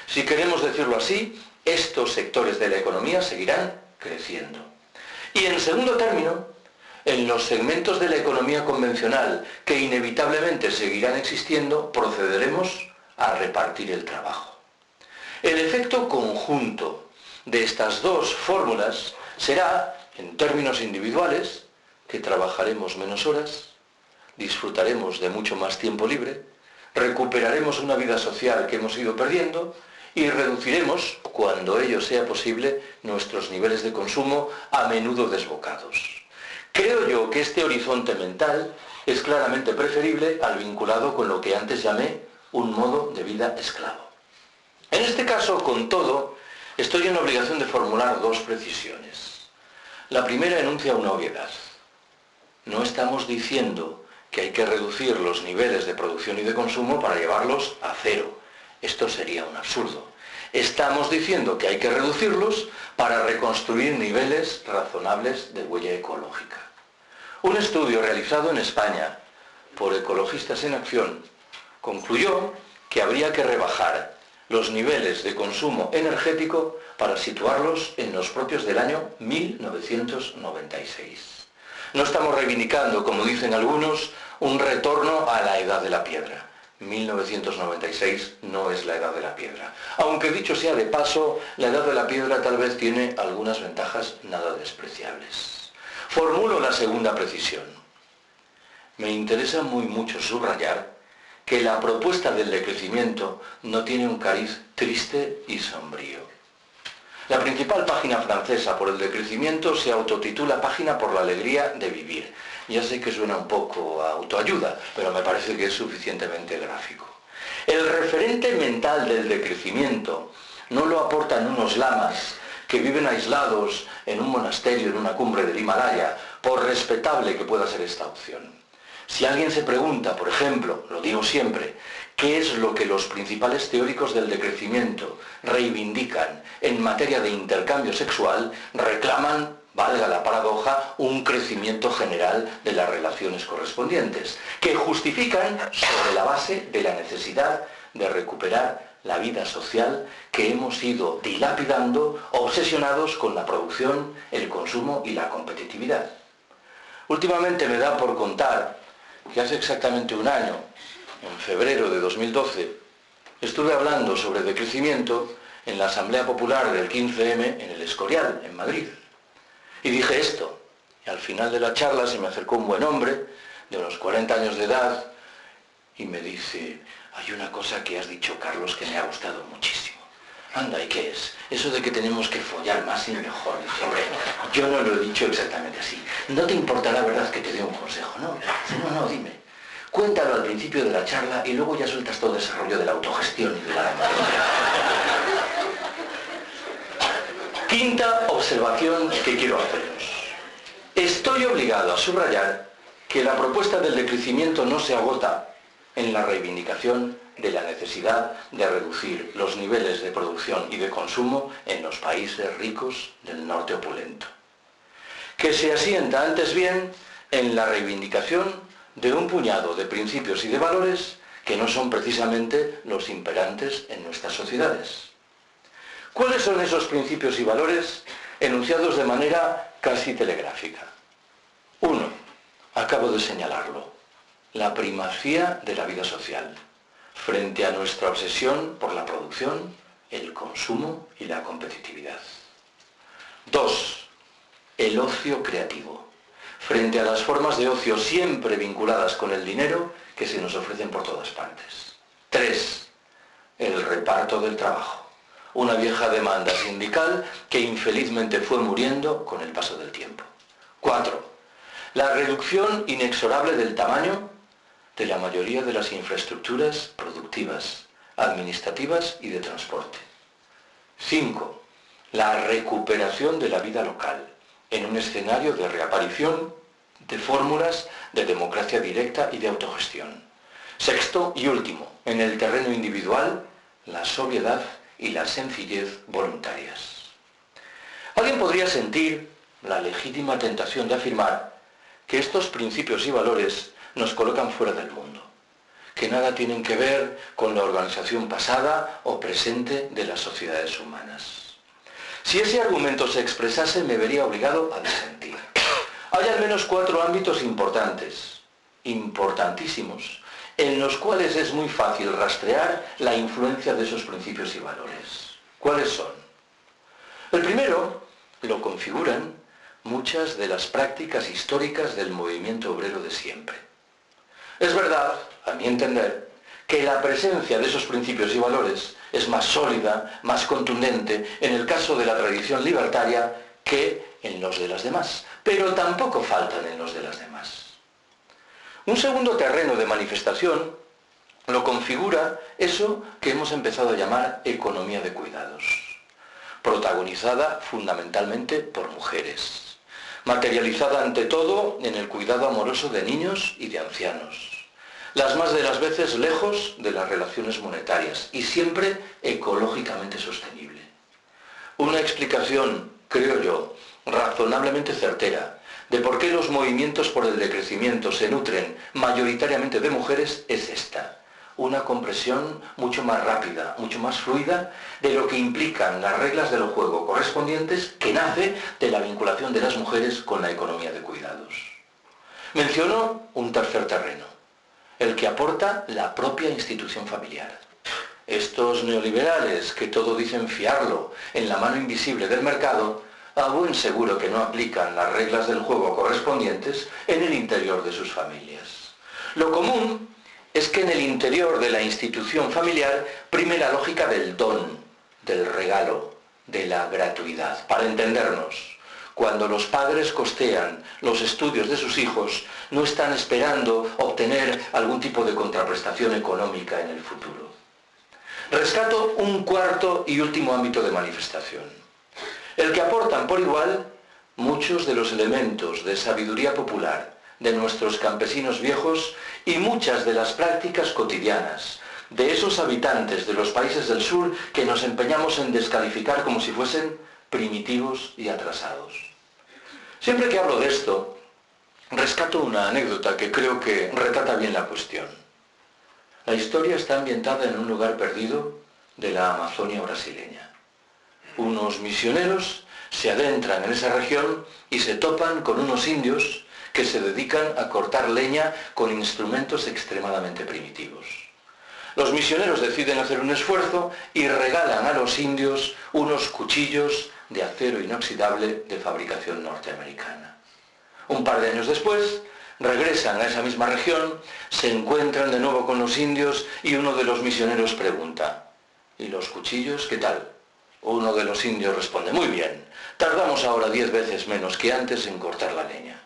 Si queremos decirlo así, estos sectores de la economía seguirán creciendo. Y en segundo término, en los segmentos de la economía convencional que inevitablemente seguirán existiendo, procederemos a repartir el trabajo. El efecto conjunto de estas 2 fórmulas será, en términos individuales, que trabajaremos menos horas, disfrutaremos de mucho más tiempo libre, recuperaremos una vida social que hemos ido perdiendo y reduciremos, cuando ello sea posible, nuestros niveles de consumo a menudo desbocados. Creo yo que este horizonte mental es claramente preferible al vinculado con lo que antes llamé un modo de vida esclavo. En este caso, con todo, estoy en la obligación de formular 2 precisiones. La primera enuncia una obviedad. No estamos diciendo que hay que reducir los niveles de producción y de consumo para llevarlos a 0. Esto sería un absurdo. Estamos diciendo que hay que reducirlos para reconstruir niveles razonables de huella ecológica. Un estudio realizado en España por Ecologistas en Acción concluyó que habría que rebajar los niveles de consumo energético para situarlos en los propios del año 1996. No estamos reivindicando, como dicen algunos, un retorno a la edad de la piedra. 1996 no es la edad de la piedra. Aunque dicho sea de paso, la edad de la piedra tal vez tiene algunas ventajas nada despreciables. Formulo la segunda precisión. Me interesa muy mucho subrayar que la propuesta del decrecimiento no tiene un cariz triste y sombrío. La principal página francesa por el decrecimiento se autotitula Página por la alegría de vivir. Ya sé que suena un poco a autoayuda, pero me parece que es suficientemente gráfico. El referente mental del decrecimiento no lo aportan unos lamas que viven aislados en un monasterio en una cumbre del Himalaya, por respetable que pueda ser esta opción. Si alguien se pregunta, por ejemplo, lo digo siempre, ¿qué es lo que los principales teóricos del decrecimiento reivindican en materia de intercambio sexual? Reclaman, valga la paradoja, un crecimiento general de las relaciones correspondientes, que justifican sobre la base de la necesidad de recuperar la vida social que hemos ido dilapidando, obsesionados con la producción, el consumo y la competitividad. Últimamente me da por contar que hace exactamente un año, en febrero de 2012, estuve hablando sobre decrecimiento en la Asamblea Popular del 15M en el Escorial, en Madrid. Y dije esto, y al final de la charla se me acercó un buen hombre, de unos 40 años de edad, y me dice: hay una cosa que has dicho, Carlos, que me ha gustado muchísimo. Anda, ¿y qué es? Eso de que tenemos que follar más y mejor. Dice: hombre, yo no lo he dicho exactamente así. ¿No te importa la verdad que te dé un consejo? No, no, dime. Cuéntalo al principio de la charla y luego ya sueltas todo ese rollo de la autogestión y de la... Quinta observación que quiero haceros. Estoy obligado a subrayar que la propuesta del decrecimiento no se agota en la reivindicación de la necesidad de reducir los niveles de producción y de consumo en los países ricos del norte opulento, que se asienta antes bien en la reivindicación de un puñado de principios y de valores que no son precisamente los imperantes en nuestras sociedades. ¿Cuáles son esos principios y valores enunciados de manera casi telegráfica? 1. Acabo de señalarlo: la primacía de la vida social frente a nuestra obsesión por la producción, el consumo y la competitividad. 2. El ocio creativo frente a las formas de ocio siempre vinculadas con el dinero que se nos ofrecen por todas partes. 3. El reparto del trabajo, una vieja demanda sindical que infelizmente fue muriendo con el paso del tiempo. 4. La reducción inexorable del tamaño de la mayoría de las infraestructuras productivas, administrativas y de transporte. 5. La recuperación de la vida local en un escenario de reaparición de fórmulas de democracia directa y de autogestión. 6. y último, en el terreno individual, la sobriedad y la sencillez voluntarias. Alguien podría sentir la legítima tentación de afirmar que estos principios y valores nos colocan fuera del mundo, que nada tienen que ver con la organización pasada o presente de las sociedades humanas. Si ese argumento se expresase, me vería obligado a disentir. Hay al menos 4 ámbitos importantes, importantísimos, en los cuales es muy fácil rastrear la influencia de esos principios y valores. ¿Cuáles son? El primero lo configuran muchas de las prácticas históricas del movimiento obrero de siempre. Es verdad, a mi entender, que la presencia de esos principios y valores es más sólida, más contundente en el caso de la tradición libertaria que en los de las demás, pero tampoco faltan en los de las demás. Un segundo terreno de manifestación lo configura eso que hemos empezado a llamar economía de cuidados, protagonizada fundamentalmente por mujeres, materializada ante todo en el cuidado amoroso de niños y de ancianos, las más de las veces lejos de las relaciones monetarias y siempre ecológicamente sostenible. Una explicación, creo yo, razonablemente certera de por qué los movimientos por el decrecimiento se nutren mayoritariamente de mujeres es esta: una compresión mucho más rápida, mucho más fluida de lo que implican las reglas del juego correspondientes, que nace de la vinculación de las mujeres con la economía de cuidados. Mencionó un tercer terreno, el que aporta la propia institución familiar. Estos neoliberales que todo dicen fiarlo en la mano invisible del mercado, a buen seguro que no aplican las reglas del juego correspondientes en el interior de sus familias. Lo común es que en el interior de la institución familiar prime la lógica del don, del regalo, de la gratuidad. Para entendernos, cuando los padres costean los estudios de sus hijos, no están esperando obtener algún tipo de contraprestación económica en el futuro. Rescato un cuarto y último ámbito de manifestación, el que aportan por igual muchos de los elementos de sabiduría popular de nuestros campesinos viejos y muchas de las prácticas cotidianas de esos habitantes de los países del sur que nos empeñamos en descalificar como si fuesen primitivos y atrasados. Siempre que hablo de esto, rescato una anécdota que creo que retrata bien la cuestión. La historia está ambientada en un lugar perdido de la Amazonia brasileña. Unos misioneros se adentran en esa región y se topan con unos indios que se dedican a cortar leña con instrumentos extremadamente primitivos. Los misioneros deciden hacer un esfuerzo y regalan a los indios unos cuchillos de acero inoxidable de fabricación norteamericana. Un par de años después, regresan a esa misma región, se encuentran de nuevo con los indios y uno de los misioneros pregunta: ¿y los cuchillos qué tal? Uno de los indios responde: muy bien, tardamos ahora 10 veces menos que antes en cortar la leña.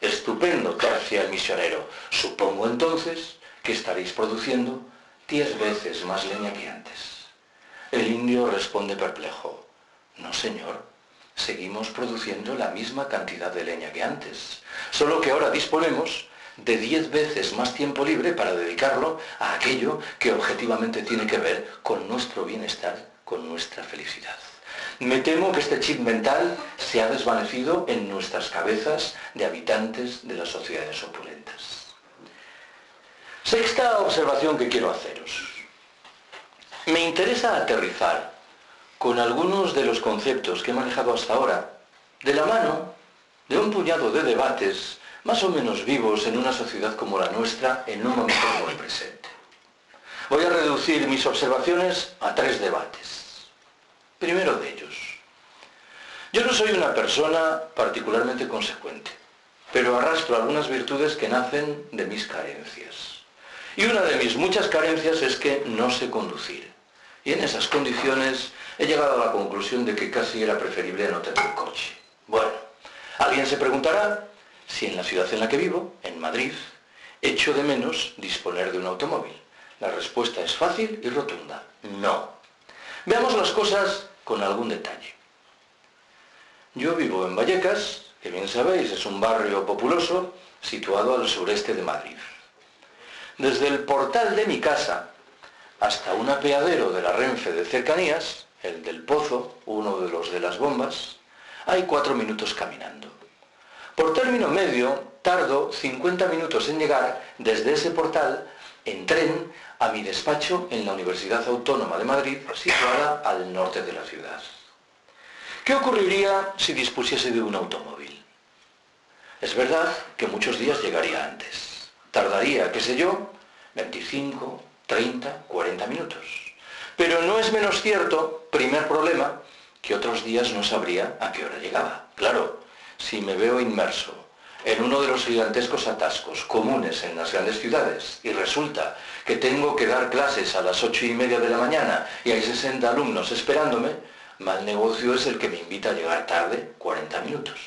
Estupendo, tercia el misionero. Supongo entonces que estaréis produciendo 10 veces más leña que antes. El indio responde perplejo: no, señor, seguimos produciendo la misma cantidad de leña que antes, solo que ahora disponemos de 10 veces más tiempo libre para dedicarlo a aquello que objetivamente tiene que ver con nuestro bienestar, con nuestra felicidad. Me temo que este chip mental se ha desvanecido en nuestras cabezas de habitantes de las sociedades opulentas. Sexta observación que quiero haceros. Me interesa aterrizar con algunos de los conceptos que he manejado hasta ahora, de la mano de un puñado de debates más o menos vivos en una sociedad como la nuestra en un momento como el presente. Voy a reducir mis observaciones a 3 debates. Primero de ellos, yo no soy una persona particularmente consecuente, pero arrastro algunas virtudes que nacen de mis carencias. Y una de mis muchas carencias es que no sé conducir. Y en esas condiciones he llegado a la conclusión de que casi era preferible no tener coche. Bueno, alguien se preguntará si en la ciudad en la que vivo, en Madrid, echo de menos disponer de un automóvil. La respuesta es fácil y rotunda: no. Veamos las cosas con algún detalle. Yo vivo en Vallecas, que bien sabéis es un barrio populoso situado al sureste de Madrid. Desde el portal de mi casa hasta un apeadero de la Renfe de cercanías, el del Pozo, uno de los de las bombas, hay 4 minutos caminando. Por término medio, tardo 50 minutos en llegar desde ese portal en tren a mi despacho en la Universidad Autónoma de Madrid, situada al norte de la ciudad. ¿Qué ocurriría si dispusiese de un automóvil? Es verdad que muchos días llegaría antes. Tardaría, qué sé yo, 25, 30, 40 minutos. Pero no es menos cierto, primer problema, que otros días no sabría a qué hora llegaba. Claro, si me veo inmerso en uno de los gigantescos atascos comunes en las grandes ciudades y resulta que tengo que dar clases a las 8:30 de la mañana y hay 60 alumnos esperándome, mal negocio es el que me invita a llegar tarde 40 minutos.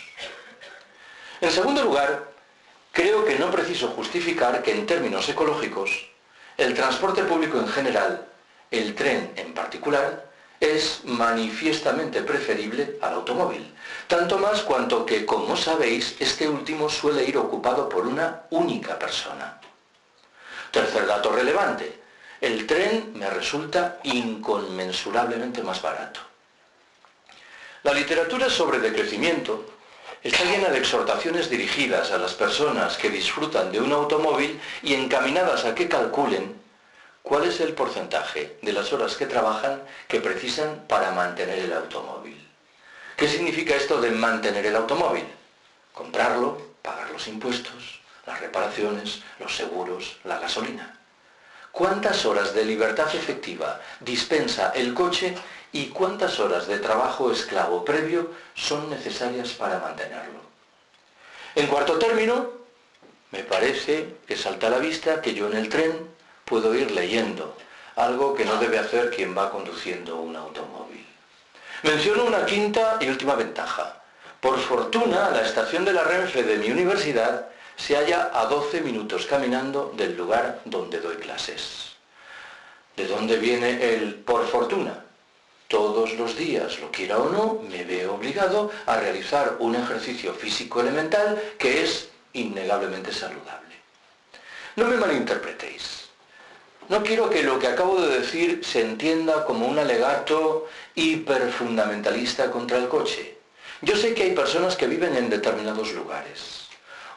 En segundo lugar, creo que no preciso justificar que en términos ecológicos, el transporte público en general, el tren en particular, es manifiestamente preferible al automóvil, tanto más cuanto que, como sabéis, este último suele ir ocupado por una única persona. Tercer dato relevante: el tren me resulta inconmensurablemente más barato. La literatura sobre decrecimiento está llena de exhortaciones dirigidas a las personas que disfrutan de un automóvil y encaminadas a que calculen ¿cuál es el porcentaje de las horas que trabajan que precisan para mantener el automóvil? ¿Qué significa esto de mantener el automóvil? Comprarlo, pagar los impuestos, las reparaciones, los seguros, la gasolina. ¿Cuántas horas de libertad efectiva dispensa el coche y cuántas horas de trabajo esclavo previo son necesarias para mantenerlo? En cuarto término, me parece que salta a la vista que yo en el tren puedo ir leyendo, algo que no debe hacer quien va conduciendo un automóvil. Menciono una quinta y última ventaja. Por fortuna, la estación de la Renfe de mi universidad se halla a 12 minutos caminando del lugar donde doy clases. ¿De dónde viene el por fortuna? Todos los días, lo quiera o no, me veo obligado a realizar un ejercicio físico elemental que es innegablemente saludable. No me malinterpretéis. No quiero que lo que acabo de decir se entienda como un alegato hiperfundamentalista contra el coche. Yo sé que hay personas que viven en determinados lugares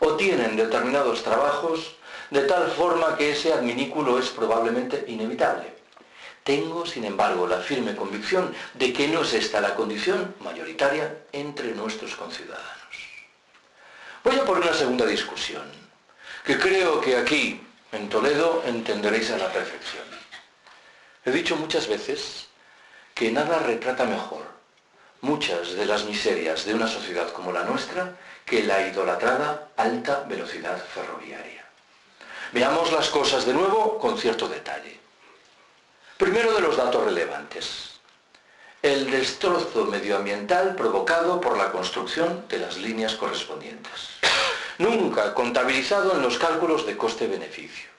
o tienen determinados trabajos de tal forma que ese adminículo es probablemente inevitable. Tengo, sin embargo, la firme convicción de que no es esta la condición mayoritaria entre nuestros conciudadanos. Voy a por una segunda discusión, que creo que aquí, en Toledo, entenderéis a la perfección. He dicho muchas veces que nada retrata mejor muchas de las miserias de una sociedad como la nuestra que la idolatrada alta velocidad ferroviaria. Veamos las cosas de nuevo con cierto detalle. Primero de los datos relevantes. El destrozo medioambiental provocado por la construcción de las líneas correspondientes. Nunca contabilizado en los cálculos de coste-beneficio.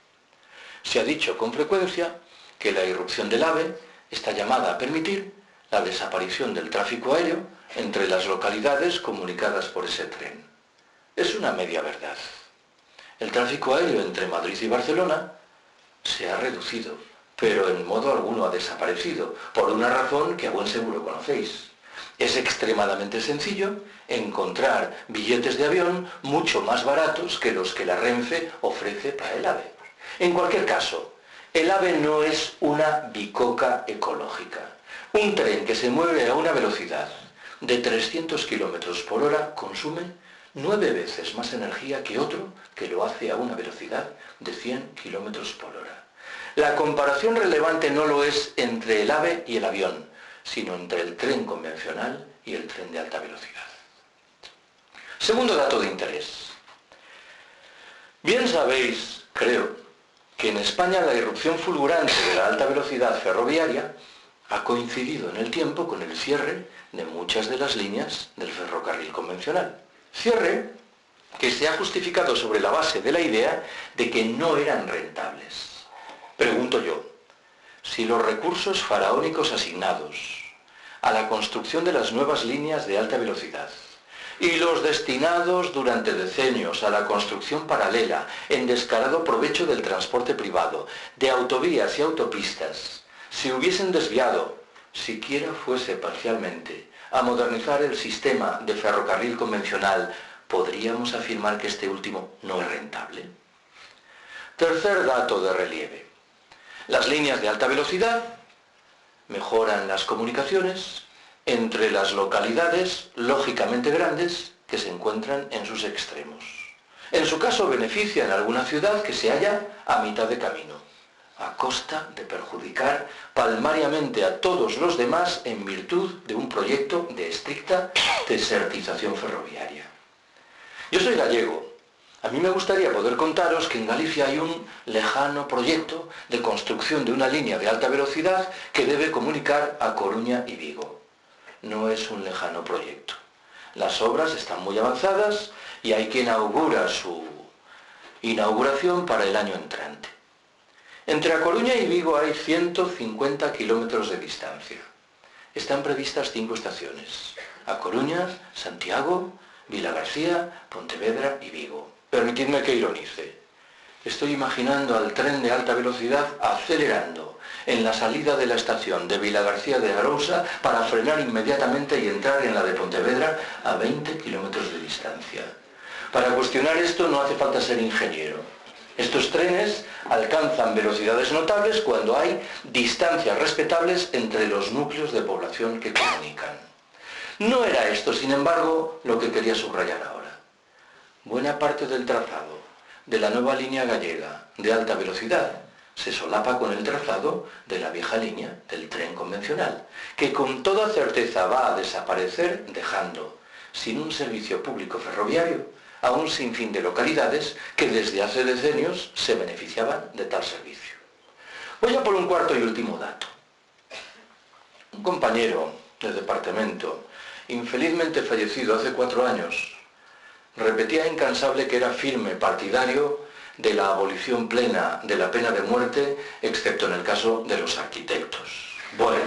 Se ha dicho con frecuencia que la irrupción del AVE está llamada a permitir la desaparición del tráfico aéreo entre las localidades comunicadas por ese tren. Es una media verdad. El tráfico aéreo entre Madrid y Barcelona se ha reducido, pero en modo alguno ha desaparecido, por una razón que a buen seguro conocéis. Es extremadamente sencillo encontrar billetes de avión mucho más baratos que los que la Renfe ofrece para el AVE. En cualquier caso, el AVE no es una bicoca ecológica. Un tren que se mueve a una velocidad de 300 km por hora consume 9 veces más energía que otro que lo hace a una velocidad de 100 km por hora. La comparación relevante no lo es entre el AVE y el avión, sino entre el tren convencional y el tren de alta velocidad. Segundo dato de interés. Bien sabéis, creo, que en España la irrupción fulgurante de la alta velocidad ferroviaria ha coincidido en el tiempo con el cierre de muchas de las líneas del ferrocarril convencional. Cierre que se ha justificado sobre la base de la idea de que no eran rentables. Pregunto yo, si los recursos faraónicos asignados a la construcción de las nuevas líneas de alta velocidad y los destinados durante decenios a la construcción paralela en descarado provecho del transporte privado, de autovías y autopistas, se hubiesen desviado, siquiera fuese parcialmente, a modernizar el sistema de ferrocarril convencional, ¿podríamos afirmar que este último no es rentable? Tercer dato de relieve. Las líneas de alta velocidad mejoran las comunicaciones entre las localidades lógicamente grandes que se encuentran en sus extremos. En su caso benefician a alguna ciudad que se halla a mitad de camino, a costa de perjudicar palmariamente a todos los demás en virtud de un proyecto de estricta desertización ferroviaria. Yo soy gallego. A mí me gustaría poder contaros que en Galicia hay un lejano proyecto de construcción de una línea de alta velocidad que debe comunicar a Coruña y Vigo. No es un lejano proyecto. Las obras están muy avanzadas y hay que inaugurar su inauguración para el año entrante. Entre A Coruña y Vigo hay 150 kilómetros de distancia. Están previstas 5 estaciones: A Coruña, Santiago, Vilagarcía, Pontevedra y Vigo. Permitidme que ironice. Estoy imaginando al tren de alta velocidad acelerando en la salida de la estación de Vilagarcía de Arousa para frenar inmediatamente y entrar en la de Pontevedra a 20 kilómetros de distancia. Para cuestionar esto no hace falta ser ingeniero. Estos trenes alcanzan velocidades notables cuando hay distancias respetables entre los núcleos de población que comunican. No era esto, sin embargo, lo que quería subrayar ahora. Buena parte del trazado de la nueva línea gallega de alta velocidad se solapa con el trazado de la vieja línea del tren convencional, que con toda certeza va a desaparecer dejando sin un servicio público ferroviario a un sinfín de localidades que desde hace decenios se beneficiaban de tal servicio. Voy a por un cuarto y último dato. Un compañero del departamento, infelizmente fallecido hace 4 años, repetía incansable que era firme partidario de la abolición plena de la pena de muerte, excepto en el caso de los arquitectos. Bueno,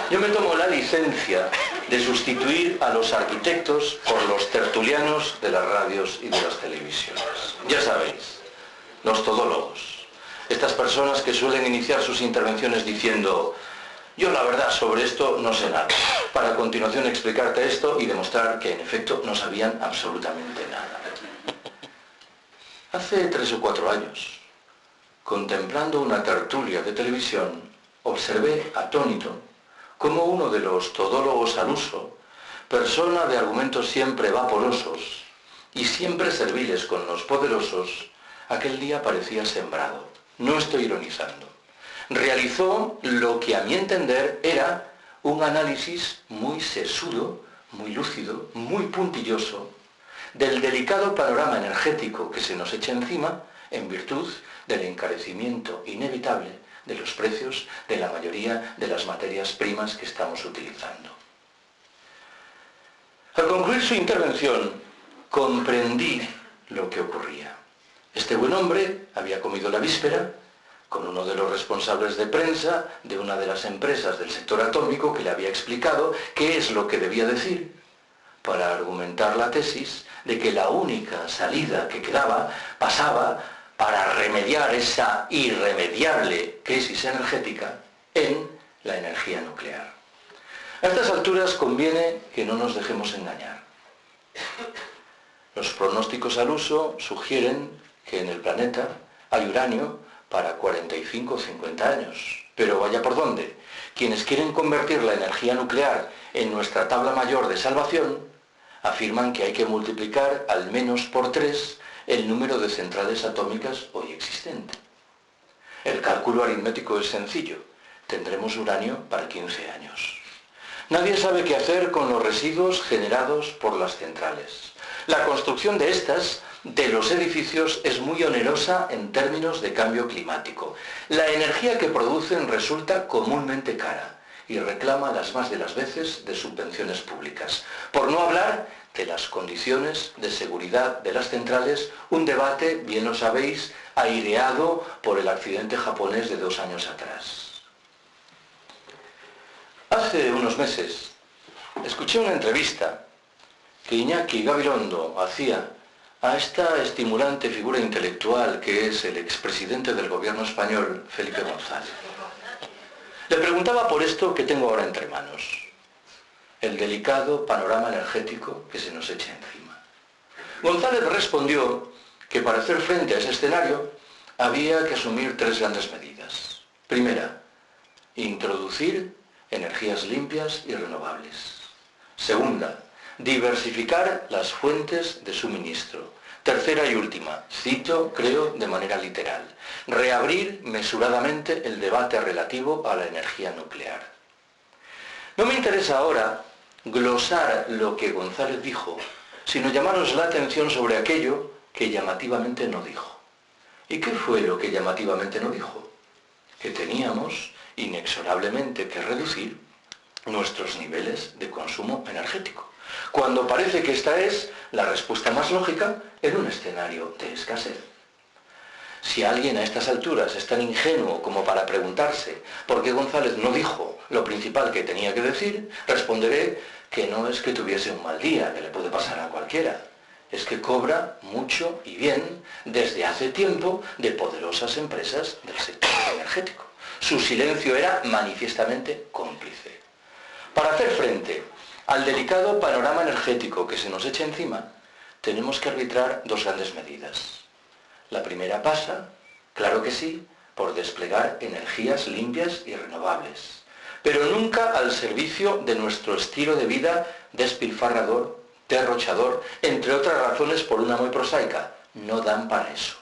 yo me tomo la licencia de sustituir a los arquitectos por los tertulianos de las radios y de las televisiones. Ya sabéis, los todólogos. Estas personas que suelen iniciar sus intervenciones diciendo: yo la verdad sobre esto no sé nada, para a continuación explicarte esto y demostrar que en efecto no sabían absolutamente nada. Hace 3 o 4 años, contemplando una tertulia de televisión, observé atónito cómo uno de los todólogos al uso, persona de argumentos siempre vaporosos y siempre serviles con los poderosos, aquel día parecía sembrado. No estoy ironizando. Realizó lo que a mi entender era un análisis muy sesudo, muy lúcido, muy puntilloso del delicado panorama energético que se nos echa encima en virtud del encarecimiento inevitable de los precios de la mayoría de las materias primas que estamos utilizando. Al concluir su intervención, comprendí lo que ocurría. Este buen hombre había comido la víspera con uno de los responsables de prensa de una de las empresas del sector atómico que le había explicado qué es lo que debía decir para argumentar la tesis de que la única salida que quedaba pasaba para remediar esa irremediable crisis energética en la energía nuclear. A estas alturas conviene que no nos dejemos engañar. Los pronósticos al uso sugieren que en el planeta hay uranio para 45 o 50 años. Pero vaya por dónde. Quienes quieren convertir la energía nuclear en nuestra tabla mayor de salvación afirman que hay que multiplicar al menos por 3 el número de centrales atómicas hoy existentes. El cálculo aritmético es sencillo. Tendremos uranio para 15 años. Nadie sabe qué hacer con los residuos generados por las centrales. La construcción de estas, de los edificios, es muy onerosa en términos de cambio climático. La energía que producen resulta comúnmente cara y reclama las más de las veces de subvenciones públicas. Por no hablar de las condiciones de seguridad de las centrales, un debate, bien lo sabéis, aireado por el accidente japonés de 2 años atrás. Hace unos meses escuché una entrevista que Iñaki Gabilondo hacía a esta estimulante figura intelectual que es el expresidente del gobierno español, Felipe González. Le preguntaba por esto que tengo ahora entre manos, el delicado panorama energético que se nos echa encima. González respondió que para hacer frente a ese escenario había que asumir 3 grandes medidas. Primera, introducir energías limpias y renovables. Segunda, diversificar las fuentes de suministro. Tercera y última, cito, creo, de manera literal, reabrir mesuradamente el debate relativo a la energía nuclear. No me interesa ahora glosar lo que González dijo, sino llamaros la atención sobre aquello que llamativamente no dijo. ¿Y qué fue lo que llamativamente no dijo? Que teníamos inexorablemente que reducir nuestros niveles de consumo energético, cuando parece que esta es la respuesta más lógica en un escenario de escasez. Si alguien a estas alturas es tan ingenuo como para preguntarse por qué González no dijo lo principal que tenía que decir, responderé que no es que tuviese un mal día, que le puede pasar a cualquiera. Es que cobra mucho y bien desde hace tiempo de poderosas empresas del sector energético. Su silencio era manifiestamente cómplice. Para hacer frente al delicado panorama energético que se nos echa encima, tenemos que arbitrar 2 grandes medidas. La primera pasa, claro que sí, por desplegar energías limpias y renovables, pero nunca al servicio de nuestro estilo de vida despilfarrador, derrochador, entre otras razones por una muy prosaica, no dan para eso.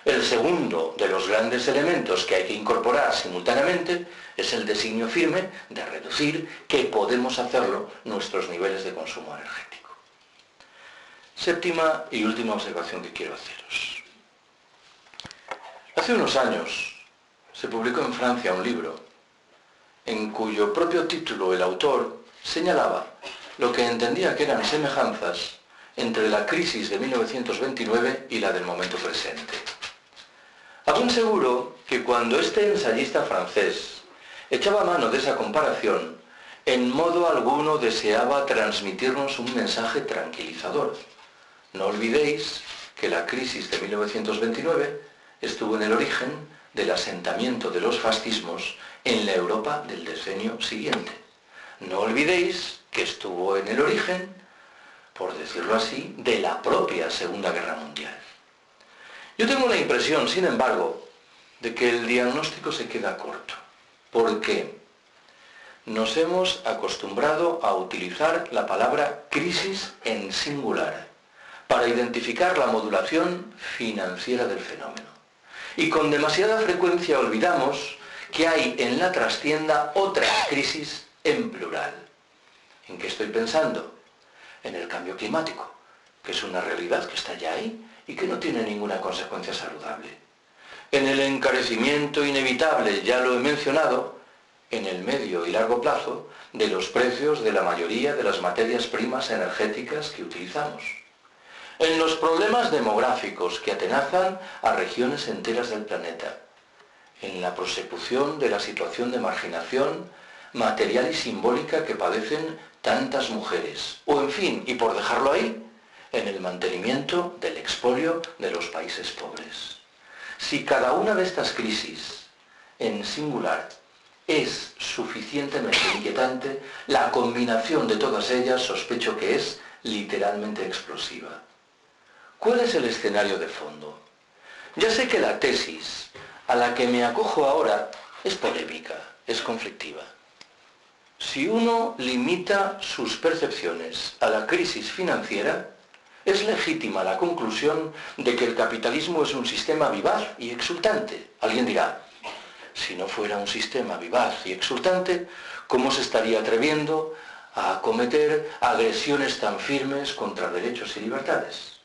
El segundo de los grandes elementos que hay que incorporar simultáneamente es el designio firme de reducir, que podemos hacerlo, nuestros niveles de consumo energético. Séptima y última observación que quiero haceros. Hace unos años se publicó en Francia un libro en cuyo propio título el autor señalaba lo que entendía que eran semejanzas entre la crisis de 1929 y la del momento presente. A buen seguro que cuando este ensayista francés echaba mano de esa comparación, en modo alguno deseaba transmitirnos un mensaje tranquilizador. No olvidéis que la crisis de 1929 estuvo en el origen del asentamiento de los fascismos en la Europa del decenio siguiente. No olvidéis que estuvo en el origen, por decirlo así, de la propia Segunda Guerra Mundial. Yo tengo la impresión, sin embargo, de que el diagnóstico se queda corto, porque nos hemos acostumbrado a utilizar la palabra crisis en singular para identificar la modulación financiera del fenómeno. Y con demasiada frecuencia olvidamos que hay en la trastienda otra crisis en plural. ¿En qué estoy pensando? En el cambio climático, que es una realidad que está ya ahí y que no tiene ninguna consecuencia saludable. En el encarecimiento inevitable, ya lo he mencionado, en el medio y largo plazo, de los precios de la mayoría de las materias primas energéticas que utilizamos. En los problemas demográficos que atenazan a regiones enteras del planeta. En la prosecución de la situación de marginación material y simbólica que padecen tantas mujeres. O en fin, y por dejarlo ahí, en el mantenimiento del expolio de los países pobres. Si cada una de estas crisis, en singular, es suficientemente inquietante, la combinación de todas ellas sospecho que es literalmente explosiva. ¿Cuál es el escenario de fondo? Ya sé que la tesis a la que me acojo ahora es polémica, es conflictiva. Si uno limita sus percepciones a la crisis financiera, es legítima la conclusión de que el capitalismo es un sistema vivaz y exultante. Alguien dirá, si no fuera un sistema vivaz y exultante, ¿cómo se estaría atreviendo a acometer agresiones tan firmes contra derechos y libertades?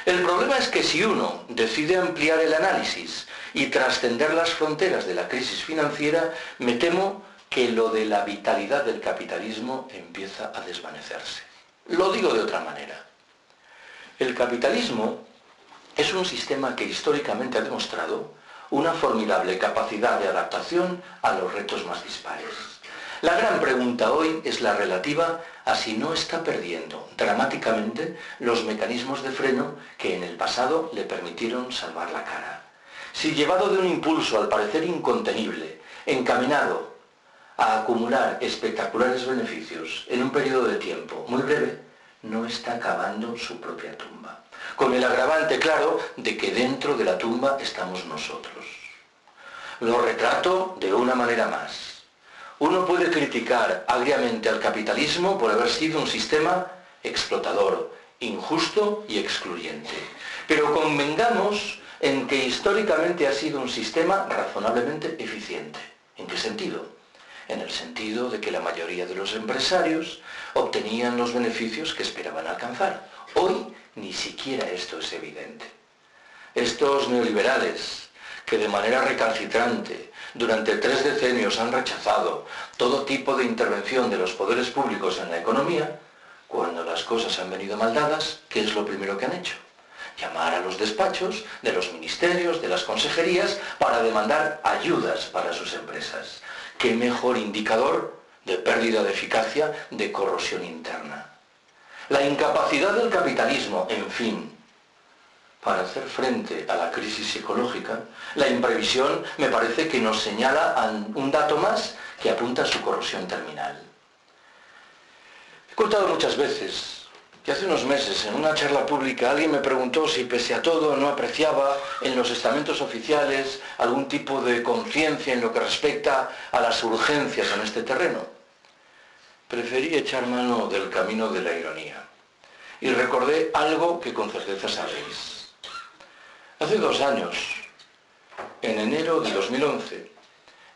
El problema es que si uno decide ampliar el análisis y trascender las fronteras de la crisis financiera, me temo que lo de la vitalidad del capitalismo empieza a desvanecerse. Lo digo de otra manera. El capitalismo es un sistema que históricamente ha demostrado una formidable capacidad de adaptación a los retos más dispares. La gran pregunta hoy es la relativa a si no está perdiendo dramáticamente los mecanismos de freno que en el pasado le permitieron salvar la cara. Si llevado de un impulso al parecer incontenible, encaminado a acumular espectaculares beneficios en un periodo de tiempo muy breve, no está cavando su propia tumba. Con el agravante, claro, de que dentro de la tumba estamos nosotros. Lo retrato de una manera más. Uno puede criticar agriamente al capitalismo por haber sido un sistema explotador, injusto y excluyente. Pero convengamos en que históricamente ha sido un sistema razonablemente eficiente. ¿En qué sentido? En el sentido de que la mayoría de los empresarios obtenían los beneficios que esperaban alcanzar. Hoy ni siquiera esto es evidente. Estos neoliberales, que de manera recalcitrante durante 3 decenios han rechazado todo tipo de intervención de los poderes públicos en la economía, cuando las cosas han venido mal dadas, ¿qué es lo primero que han hecho? Llamar a los despachos de los ministerios, de las consejerías, para demandar ayudas para sus empresas. ¿Qué mejor indicador de pérdida de eficacia, de corrosión interna? La incapacidad del capitalismo, en fin, para hacer frente a la crisis psicológica, la imprevisión me parece que nos señala un dato más que apunta a su corrosión terminal. He contado muchas veces que hace unos meses en una charla pública alguien me preguntó si pese a todo no apreciaba en los estamentos oficiales algún tipo de conciencia en lo que respecta a las urgencias en este terreno. Preferí echar mano del camino de la ironía y recordé algo que con certeza sabéis. Hace 2 años, en enero de 2011,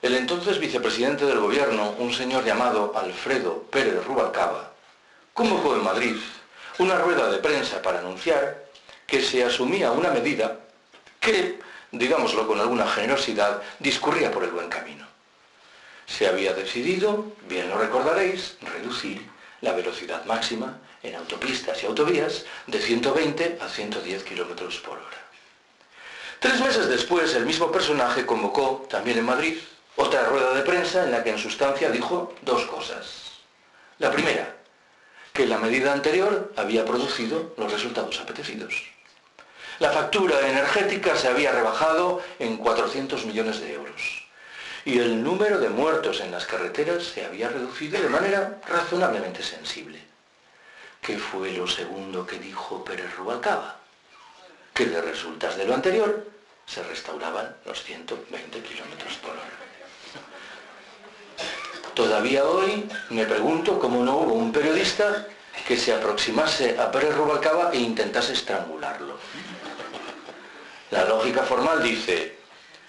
el entonces vicepresidente del gobierno, un señor llamado Alfredo Pérez Rubalcaba, convocó en Madrid una rueda de prensa para anunciar que se asumía una medida que, digámoslo con alguna generosidad, discurría por el buen camino. Se había decidido, bien lo recordaréis, reducir la velocidad máxima en autopistas y autovías de 120 a 110 kilómetros por hora. 3 meses después, el mismo personaje convocó, también en Madrid, otra rueda de prensa en la que en sustancia dijo 2 cosas. La primera, que la medida anterior había producido los resultados apetecidos. La factura energética se había rebajado en 400 millones de euros y el número de muertos en las carreteras se había reducido de manera razonablemente sensible. ¿Qué fue lo segundo que dijo Pérez Rubalcaba? Que de resultas de lo anterior se restauraban los 120 kilómetros por hora. Todavía hoy me pregunto cómo no hubo un periodista que se aproximase a Pérez Rubalcaba e intentase estrangularlo. La lógica formal dice,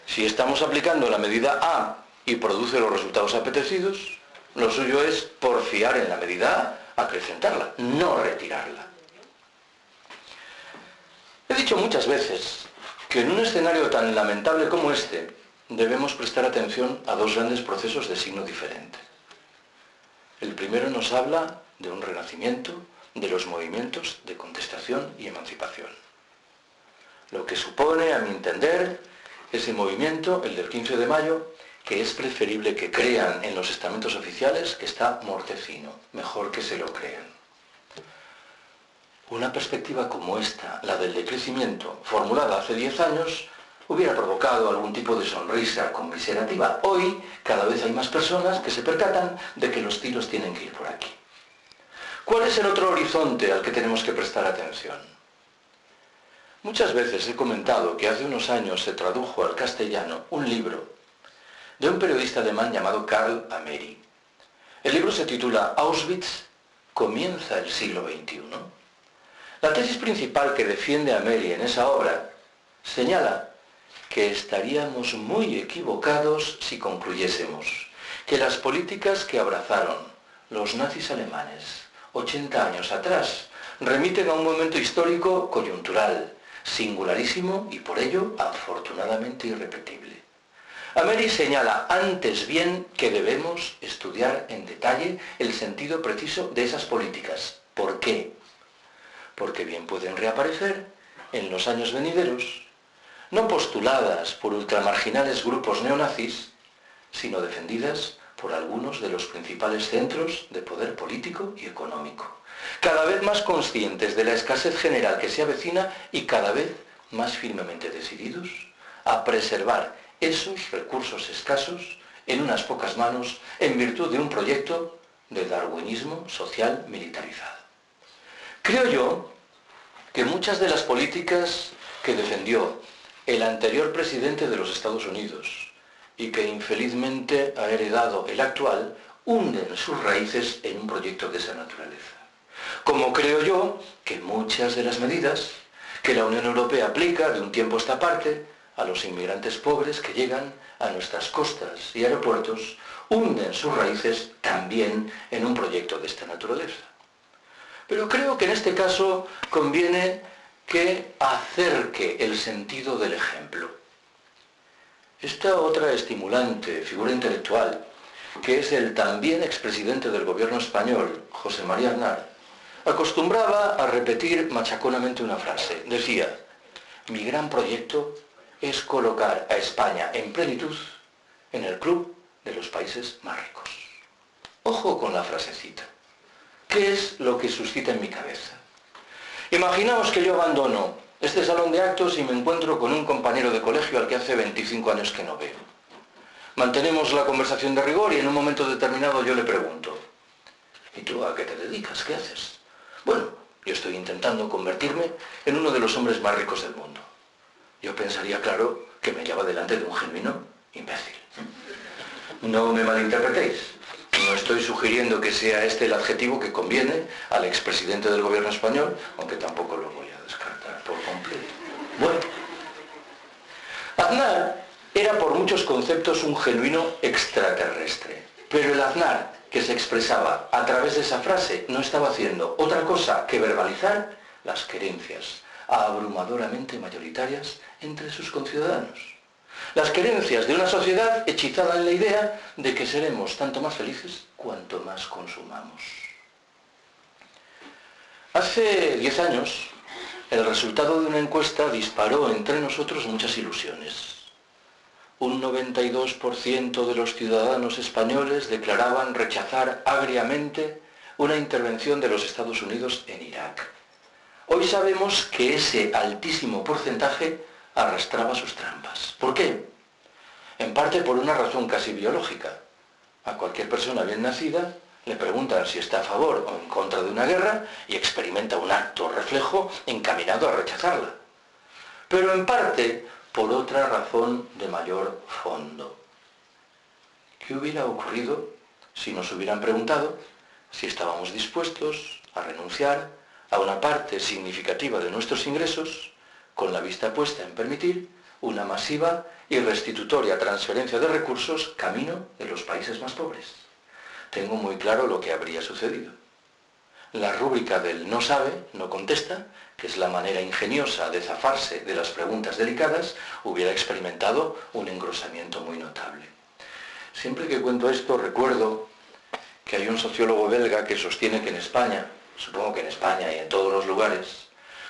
si estamos aplicando la medida A y produce los resultados apetecidos, lo suyo es porfiar en la medida A, acrecentarla, no retirarla. He dicho muchas veces que en un escenario tan lamentable como este, debemos prestar atención a 2 grandes procesos de signo diferente. El primero nos habla de un renacimiento de los movimientos de contestación y emancipación. Lo que supone, a mi entender, ese movimiento, el del 15 de mayo, que es preferible que crean en los estamentos oficiales que está mortecino, mejor que se lo crean. Una perspectiva como esta, la del decrecimiento, formulada hace 10 años, hubiera provocado algún tipo de sonrisa conmiserativa. Hoy, cada vez hay más personas que se percatan de que los tiros tienen que ir por aquí. ¿Cuál es el otro horizonte al que tenemos que prestar atención? Muchas veces he comentado que hace unos años se tradujo al castellano un libro de un periodista alemán llamado Karl Ameri. El libro se titula Auschwitz, comienza el siglo XXI. La tesis principal que defiende Ameri en esa obra señala que estaríamos muy equivocados si concluyésemos que las políticas que abrazaron los nazis alemanes 80 años atrás remiten a un momento histórico coyuntural, singularísimo y por ello afortunadamente irrepetible. Ameri señala antes bien que debemos estudiar en detalle el sentido preciso de esas políticas. ¿Por qué? Porque bien pueden reaparecer en los años venideros, no postuladas por ultramarginales grupos neonazis, sino defendidas por algunos de los principales centros de poder político y económico, cada vez más conscientes de la escasez general que se avecina y cada vez más firmemente decididos a preservar esos recursos escasos en unas pocas manos en virtud de un proyecto de darwinismo social militarizado. Creo yo que muchas de las políticas que defendió el anterior presidente de los Estados Unidos y que infelizmente ha heredado el actual, hunden sus raíces en un proyecto de esa naturaleza. Como creo yo que muchas de las medidas que la Unión Europea aplica de un tiempo a esta parte a los inmigrantes pobres que llegan a nuestras costas y aeropuertos, hunden sus raíces también en un proyecto de esta naturaleza. Pero creo que en este caso conviene que acerque el sentido del ejemplo. Esta otra estimulante figura intelectual, que es el también expresidente del gobierno español, José María Aznar, acostumbraba a repetir machaconamente una frase. Decía, mi gran proyecto es colocar a España en plenitud en el club de los países más ricos. Ojo con la frasecita. ¿Qué es lo que suscita en mi cabeza? Imaginaos que yo abandono este salón de actos y me encuentro con un compañero de colegio al que hace 25 años que no veo. Mantenemos la conversación de rigor y en un momento determinado yo le pregunto, ¿y tú a qué te dedicas? ¿Qué haces? Bueno, Yo estoy intentando convertirme en uno de los hombres más ricos del mundo. Yo pensaría, claro, que me hallaba delante de un genuino imbécil. No me malinterpretéis. No estoy sugiriendo que sea este el adjetivo que conviene al expresidente del gobierno español, aunque tampoco lo voy a descartar por completo. Bueno, Aznar era por muchos conceptos un genuino extraterrestre, pero el Aznar que se expresaba a través de esa frase no estaba haciendo otra cosa que verbalizar las querencias abrumadoramente mayoritarias entre sus conciudadanos. Las querencias de una sociedad hechizada en la idea de que seremos tanto más felices cuanto más consumamos. Hace 10 años, el resultado de una encuesta disparó entre nosotros muchas ilusiones. Un 92% de los ciudadanos españoles declaraban rechazar agriamente una intervención de los Estados Unidos en Irak. Hoy sabemos que ese altísimo porcentaje arrastraba sus trampas. ¿Por qué? En parte por una razón casi biológica. A cualquier persona bien nacida le preguntan si está a favor o en contra de una guerra y experimenta un acto reflejo encaminado a rechazarla. Pero en parte por otra razón de mayor fondo. ¿Qué hubiera ocurrido si nos hubieran preguntado si estábamos dispuestos a renunciar a una parte significativa de nuestros ingresos con la vista puesta en permitir una masiva y restitutoria transferencia de recursos camino de los países más pobres? Tengo muy claro lo que habría sucedido. La rúbrica del no sabe, no contesta, que es la manera ingeniosa de zafarse de las preguntas delicadas, hubiera experimentado un engrosamiento muy notable. Siempre que cuento esto recuerdo que hay un sociólogo belga que sostiene que en España, supongo que en España y en todos los lugares,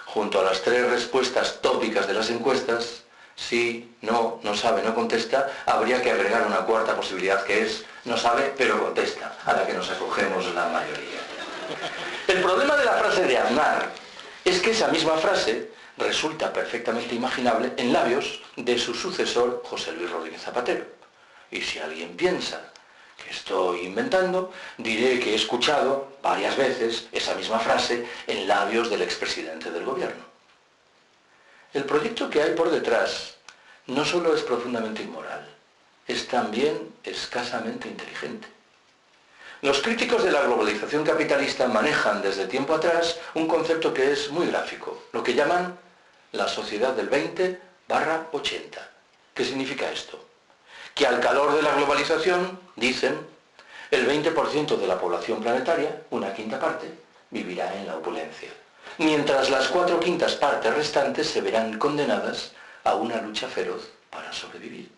junto a las 3 respuestas tópicas de las encuestas, sí, no sabe, no contesta, habría que agregar una cuarta posibilidad que es no sabe, pero contesta, a la que nos acogemos la mayoría. El problema de la frase de Aznar es que esa misma frase resulta perfectamente imaginable en labios de su sucesor José Luis Rodríguez Zapatero. Y si alguien piensa que estoy inventando, diré que he escuchado varias veces esa misma frase en labios del expresidente del gobierno. El proyecto que hay por detrás no solo es profundamente inmoral, es también escasamente inteligente. Los críticos de la globalización capitalista manejan desde tiempo atrás un concepto que es muy gráfico, lo que llaman la sociedad del 20/80. ¿Qué significa esto? Que al calor de la globalización, dicen, el 20% de la población planetaria, una quinta parte, vivirá en la opulencia, mientras las 4/5 partes restantes se verán condenadas a una lucha feroz para sobrevivir.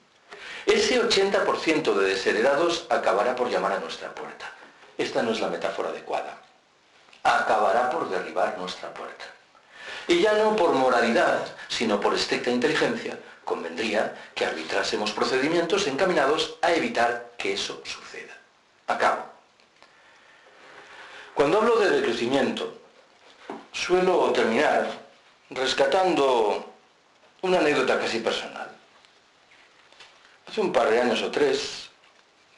Ese 80% de desheredados acabará por llamar a nuestra puerta. Esta no es la metáfora adecuada. Acabará por derribar nuestra puerta. Y ya no por moralidad, sino por estricta inteligencia, convendría que arbitrásemos procedimientos encaminados a evitar que eso suceda. Acabo. Cuando hablo de decrecimiento, suelo terminar rescatando una anécdota casi personal. Hace un par de años o 3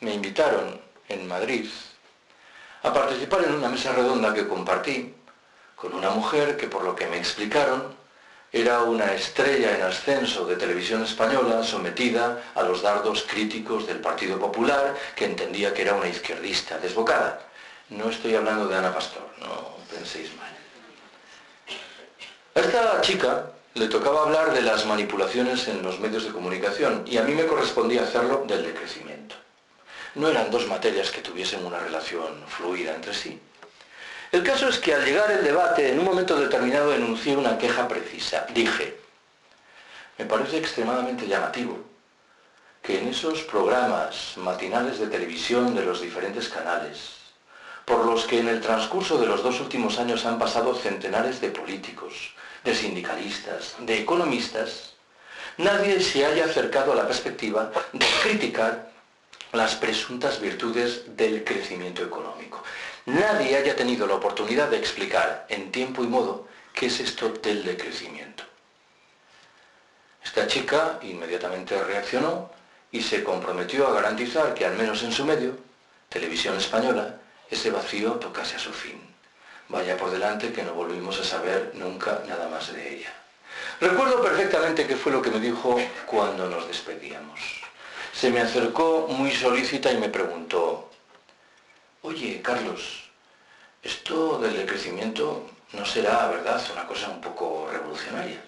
me invitaron en Madrid a participar en una mesa redonda que compartí con una mujer que, por lo que me explicaron, era una estrella en ascenso de televisión española sometida a los dardos críticos del Partido Popular, que entendía que era una izquierdista desbocada. No estoy hablando de Ana Pastor, no penséis mal. A esta chica le tocaba hablar de las manipulaciones en los medios de comunicación y a mí me correspondía hacerlo del decrecimiento. No eran 2 materias que tuviesen una relación fluida entre sí. El caso es que al llegar el debate, en un momento determinado enuncié una queja precisa. Dije, me parece extremadamente llamativo que en esos programas matinales de televisión de los diferentes canales, por los que en el transcurso de los 2 últimos años han pasado centenares de políticos, de sindicalistas, de economistas, nadie se haya acercado a la perspectiva de criticar las presuntas virtudes del crecimiento económico. Nadie haya tenido la oportunidad de explicar en tiempo y modo qué es esto del decrecimiento. Esta chica inmediatamente reaccionó y se comprometió a garantizar que, al menos en su medio, Televisión Española, ese vacío tocase a su fin. Vaya por delante que no volvimos a saber nunca nada más de ella. Recuerdo perfectamente qué fue lo que me dijo cuando nos despedíamos. Se me acercó muy solícita y me preguntó: oye, Carlos, esto del decrecimiento no será, ¿verdad?, una cosa un poco revolucionaria.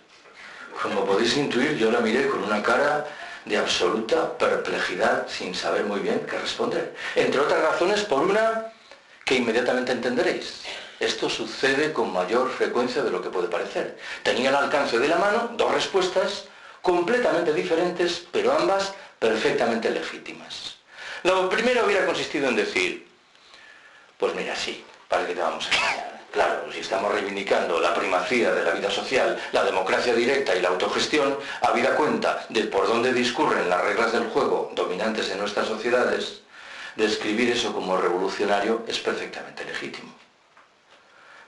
Como podéis intuir, yo la miré con una cara de absoluta perplejidad, sin saber muy bien qué responder. Entre otras razones, por una que inmediatamente entenderéis. Esto sucede con mayor frecuencia de lo que puede parecer. Tenía al alcance de la mano dos respuestas completamente diferentes, pero ambas perfectamente legítimas. La primera hubiera consistido en decir: pues mira, sí, ¿para qué te vamos a engañar? Claro, si estamos reivindicando la primacía de la vida social, la democracia directa y la autogestión, habida cuenta de por dónde discurren las reglas del juego dominantes en nuestras sociedades, describir eso como revolucionario es perfectamente legítimo.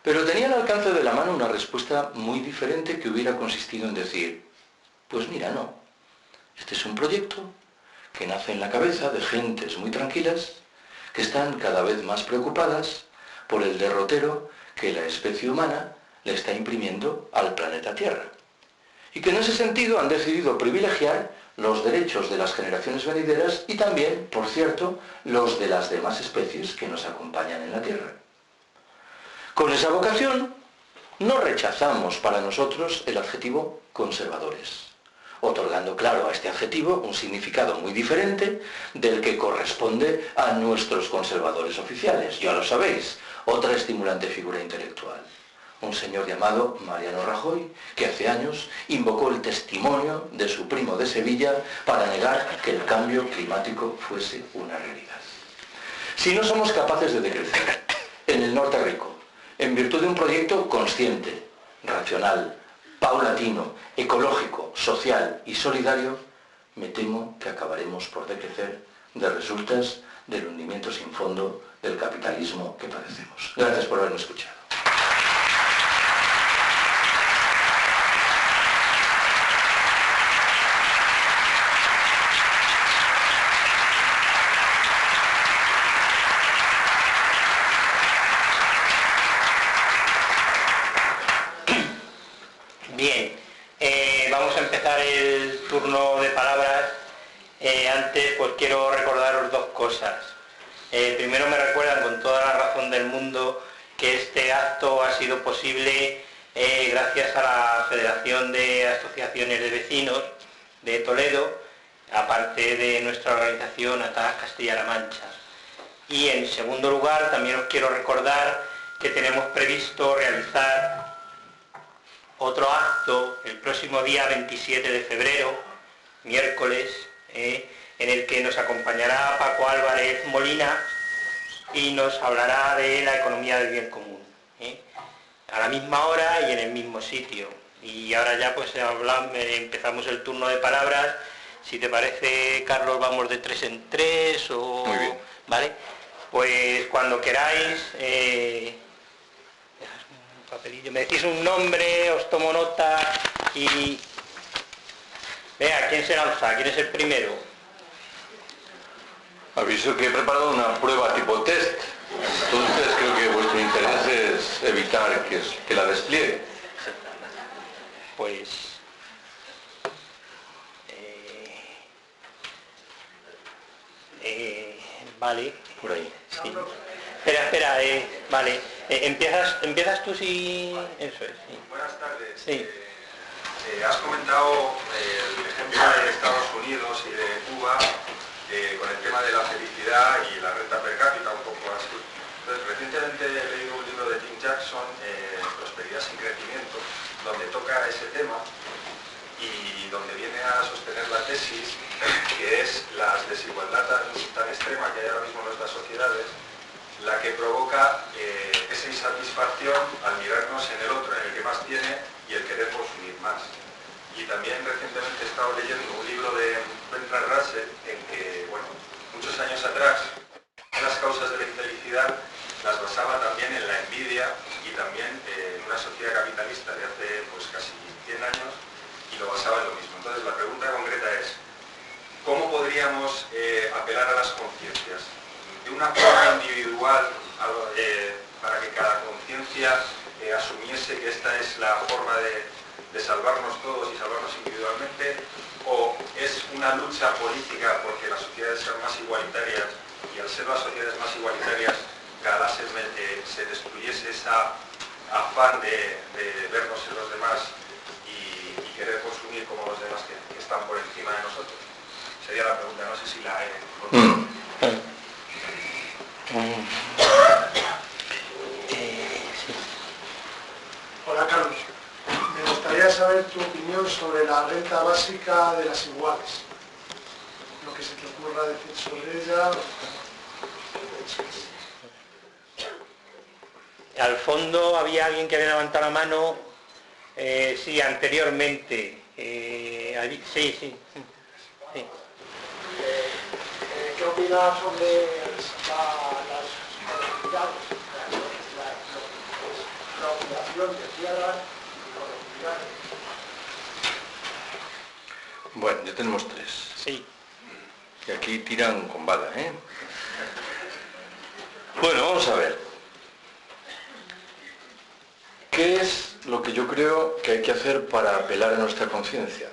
Pero tenía al alcance de la mano una respuesta muy diferente que hubiera consistido en decir: pues mira, no. Este es un proyecto que nace en la cabeza de gentes muy tranquilas que están cada vez más preocupadas por el derrotero que la especie humana le está imprimiendo al planeta Tierra. Y que en ese sentido han decidido privilegiar los derechos de las generaciones venideras y también, por cierto, los de las demás especies que nos acompañan en la Tierra. Con esa vocación, no rechazamos para nosotros el adjetivo conservadores, otorgando, claro, a este adjetivo un significado muy diferente del que corresponde a nuestros conservadores oficiales. Ya lo sabéis, otra estimulante figura intelectual. Un señor llamado Mariano Rajoy, que hace años invocó el testimonio de su primo de Sevilla para negar que el cambio climático fuese una realidad. Si no somos capaces de decrecer en el norte rico, en virtud de un proyecto consciente, racional, paulatino, ecológico, social y solidario, me temo que acabaremos por decrecer de resultas del hundimiento sin fondo del capitalismo que padecemos. Gracias por haberme escuchado. Bien, vamos a empezar el turno de palabras. Antes pues quiero recordaros dos cosas. Primero, me recuerdan con toda la razón del mundo que este acto ha sido posible gracias a la Federación de Asociaciones de Vecinos de Toledo, aparte de nuestra organización Atas Castilla-La Mancha. Y en segundo lugar, también os quiero recordar que tenemos previsto realizar otro acto el próximo día 27 de febrero, miércoles, en el que nos acompañará Paco Álvarez Molina y nos hablará de la economía del bien común, a la misma hora y en el mismo sitio. Y ahora ya pues empezamos el turno de palabras. Si te parece, Carlos, vamos de 3 en 3 o... Muy bien. ¿Vale? Pues cuando queráis, papelillo, me decís un nombre, os tomo nota y... Vea, ¿quién se lanza? ¿Quién es el primero? Aviso que he preparado una prueba tipo test, entonces creo que vuestro interés es evitar que la despliegue. Pues... vale. Por ahí. Sí. Espera, vale. Empiezas tú si... Eso es, sí. Buenas tardes. Sí. Has comentado el ejemplo de Estados Unidos y de Cuba con el tema de la felicidad y la renta per cápita, un poco así. Entonces, recientemente he leído un libro de Tim Jackson, Prosperidad sin crecimiento, donde toca ese tema y donde viene a sostener la tesis que es la desigualdad tan extrema que hay ahora mismo en nuestras sociedades la que provoca esa insatisfacción al mirarnos en el otro, en el que más tiene y el querer consumir más. Y también recientemente he estado leyendo un libro de Bertrand Russell en que, bueno, muchos años atrás las causas de la infelicidad las basaba también en la envidia y también en una sociedad capitalista de hace pues casi 100 años y lo basaba en lo mismo. Entonces la pregunta concreta es, ¿cómo podríamos apelar a las conciencias? De una forma individual para que cada conciencia justicia asumiese que esta es la forma de salvarnos todos y salvarnos individualmente, o es una lucha política porque las sociedades sean más igualitarias y al ser las sociedades más igualitarias cada vez se destruyese esa afán de vernos en los demás y querer consumir como los demás que están por encima de nosotros? Sería la pregunta, no sé si la he contestado. Hola Carlos, me gustaría saber tu opinión sobre la renta básica de las iguales. Lo que se te ocurra decir sobre ella. Al fondo había alguien que había levantado la mano, sí, anteriormente. Sí. ¿Qué opinas sobre las colectividades? La ocupación de tierras y colectividades. Bueno, ya tenemos tres. Sí. Y aquí tiran con bala, ¿eh? Bueno, vamos a ver. ¿Qué es lo que yo creo que hay que hacer para apelar a nuestra conciencia?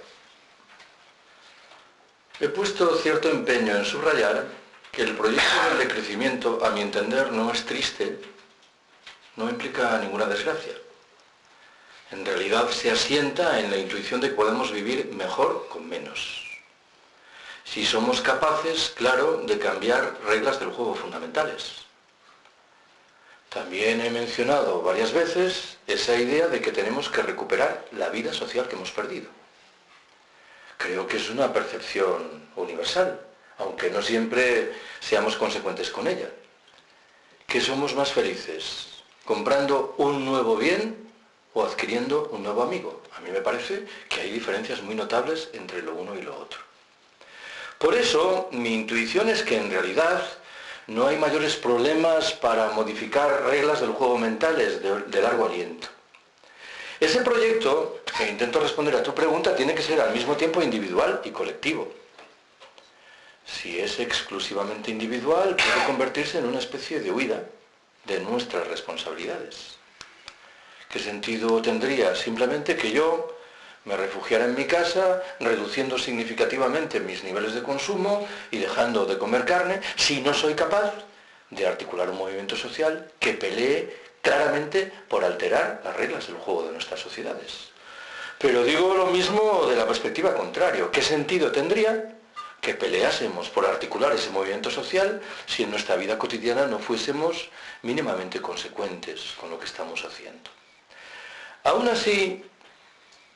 He puesto cierto empeño en subrayar que el proyecto del decrecimiento, a mi entender, no es triste, no implica ninguna desgracia. En realidad se asienta en la intuición de que podemos vivir mejor con menos. Si somos capaces, claro, de cambiar reglas del juego fundamentales. También he mencionado varias veces esa idea de que tenemos que recuperar la vida social que hemos perdido. Creo que es una percepción universal, aunque no siempre seamos consecuentes con ella. ¿Que somos más felices? ¿Comprando un nuevo bien o adquiriendo un nuevo amigo? A mí me parece que hay diferencias muy notables entre lo uno y lo otro. Por eso, mi intuición es que en realidad no hay mayores problemas para modificar reglas del juego mentales de largo aliento. Ese proyecto, que intento responder a tu pregunta, tiene que ser al mismo tiempo individual y colectivo. Si es exclusivamente individual, puede convertirse en una especie de huida de nuestras responsabilidades. ¿Qué sentido tendría? Simplemente que yo me refugiara en mi casa, reduciendo significativamente mis niveles de consumo y dejando de comer carne, si no soy capaz de articular un movimiento social que pelee claramente por alterar las reglas del juego de nuestras sociedades. Pero digo lo mismo de la perspectiva contraria. ¿Qué sentido tendría que peleásemos por articular ese movimiento social si en nuestra vida cotidiana no fuésemos mínimamente consecuentes con lo que estamos haciendo? Aún así,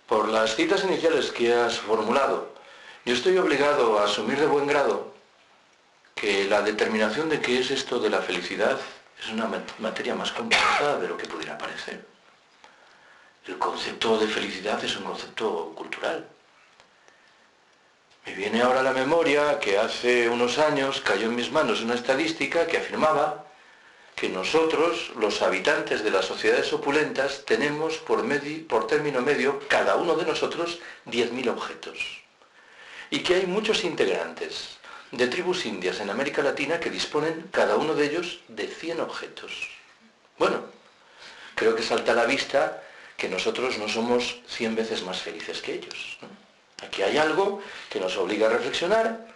por las citas iniciales que has formulado, yo estoy obligado a asumir de buen grado que la determinación de qué es esto de la felicidad es una materia más compleja de lo que pudiera parecer. El concepto de felicidad es un concepto cultural. Me viene ahora a la memoria que hace unos años cayó en mis manos una estadística que afirmaba que nosotros, los habitantes de las sociedades opulentas, tenemos por término medio, cada uno de nosotros, 10.000 objetos. Y que hay muchos integrantes de tribus indias en América Latina que disponen, cada uno de ellos, de 100 objetos. Bueno, creo que salta a la vista que nosotros no somos 100 veces más felices que ellos, ¿no? Aquí hay algo que nos obliga a reflexionar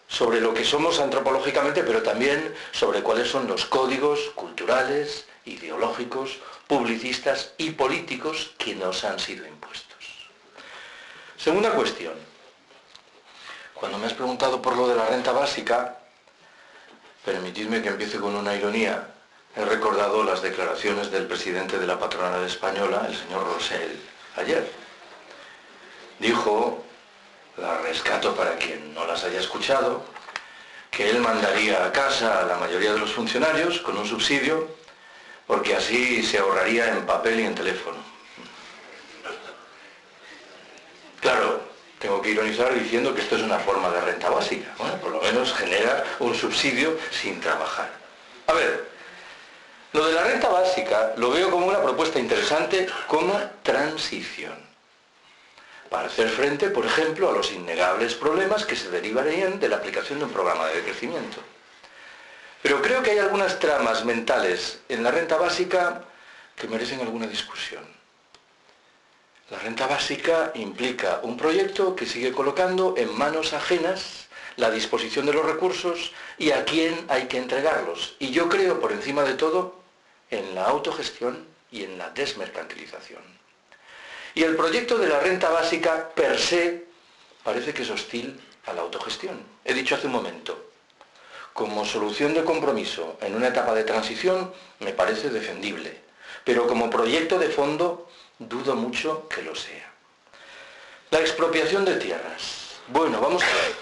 sobre lo que somos antropológicamente, pero también sobre cuáles son los códigos culturales, ideológicos, publicistas y políticos que nos han sido impuestos. Segunda cuestión. Cuando me has preguntado por lo de la renta básica, permitidme que empiece con una ironía. He recordado las declaraciones del presidente de la patronal española, el señor Rosell, ayer. Dijo, la rescato para quien no las haya escuchado, que él mandaría a casa a la mayoría de los funcionarios con un subsidio, porque así se ahorraría en papel y en teléfono. Claro, tengo que ironizar diciendo que esto es una forma de renta básica. Bueno, por lo menos genera un subsidio sin trabajar. A ver, lo de la renta básica lo veo como una propuesta interesante como transición, para hacer frente, por ejemplo, a los innegables problemas que se derivarían de la aplicación de un programa de decrecimiento. Pero creo que hay algunas tramas mentales en la renta básica que merecen alguna discusión. La renta básica implica un proyecto que sigue colocando en manos ajenas la disposición de los recursos y a quién hay que entregarlos. Y yo creo, por encima de todo, en la autogestión y en la desmercantilización. Y el proyecto de la renta básica, per se, parece que es hostil a la autogestión. He dicho hace un momento, como solución de compromiso en una etapa de transición, me parece defendible. Pero como proyecto de fondo, dudo mucho que lo sea. La expropiación de tierras. Bueno, vamos a ver.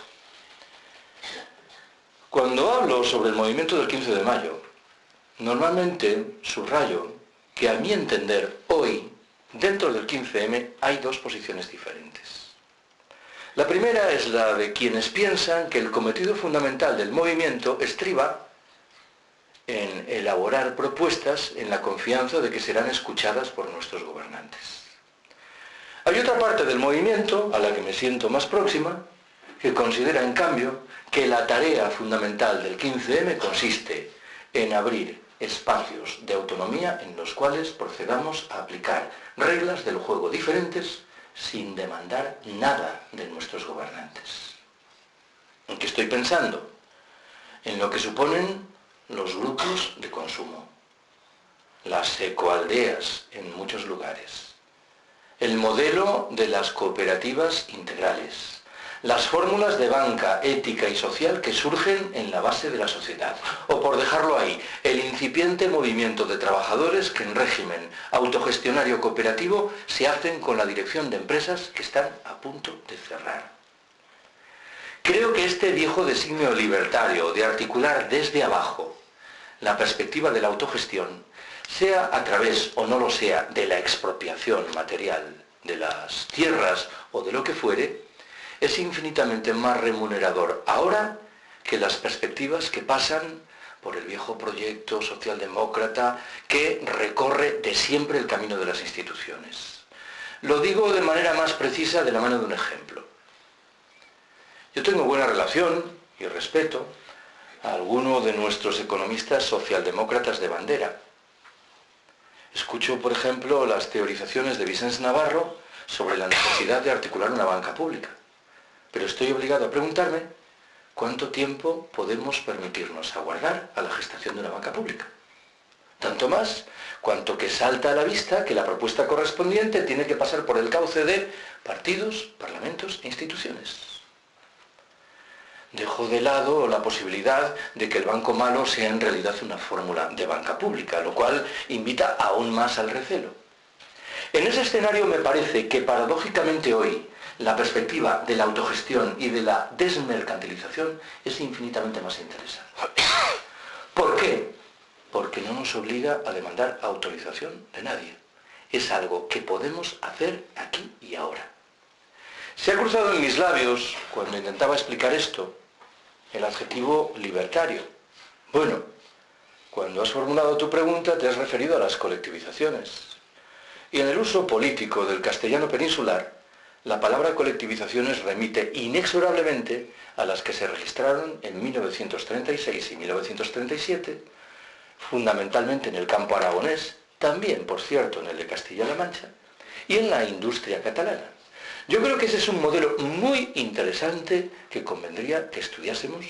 Cuando hablo sobre el movimiento del 15 de mayo, normalmente subrayo que a mi entender hoy, dentro del 15M, hay dos posiciones diferentes. La primera es la de quienes piensan que el cometido fundamental del movimiento estriba en elaborar propuestas en la confianza de que serán escuchadas por nuestros gobernantes. Hay otra parte del movimiento, a la que me siento más próxima, que considera en cambio que la tarea fundamental del 15M consiste en abrir espacios de autonomía en los cuales procedamos a aplicar reglas del juego diferentes sin demandar nada de nuestros gobernantes. ¿En qué estoy pensando? En lo que suponen los grupos de consumo, las ecoaldeas en muchos lugares, el modelo de las cooperativas integrales, las fórmulas de banca ética y social que surgen en la base de la sociedad, o por dejarlo ahí, el incipiente movimiento de trabajadores que en régimen autogestionario cooperativo se hacen con la dirección de empresas que están a punto de cerrar. Creo que este viejo designio libertario de articular desde abajo la perspectiva de la autogestión, sea a través o no lo sea de la expropiación material de las tierras o de lo que fuere, es infinitamente más remunerador ahora que las perspectivas que pasan por el viejo proyecto socialdemócrata que recorre de siempre el camino de las instituciones. Lo digo de manera más precisa de la mano de un ejemplo. Yo tengo buena relación y respeto a alguno de nuestros economistas socialdemócratas de bandera. Escucho, por ejemplo, las teorizaciones de Vicens Navarro sobre la necesidad de articular una banca pública. Pero estoy obligado a preguntarme cuánto tiempo podemos permitirnos aguardar a la gestación de una banca pública. Tanto más cuanto que salta a la vista que la propuesta correspondiente tiene que pasar por el cauce de partidos, parlamentos e instituciones. Dejo de lado la posibilidad de que el banco malo sea en realidad una fórmula de banca pública, lo cual invita aún más al recelo. En ese escenario me parece que paradójicamente hoy la perspectiva de la autogestión y de la desmercantilización es infinitamente más interesante. ¿Por qué? Porque no nos obliga a demandar autorización de nadie. Es algo que podemos hacer aquí y ahora. Se ha cruzado en mis labios, cuando intentaba explicar esto, el adjetivo libertario. Bueno, cuando has formulado tu pregunta te has referido a las colectivizaciones. Y en el uso político del castellano peninsular, la palabra colectivizaciones remite inexorablemente a las que se registraron en 1936 y 1937, fundamentalmente en el campo aragonés, también, por cierto, en el de Castilla-La Mancha, y en la industria catalana. Yo creo que ese es un modelo muy interesante que convendría que estudiásemos,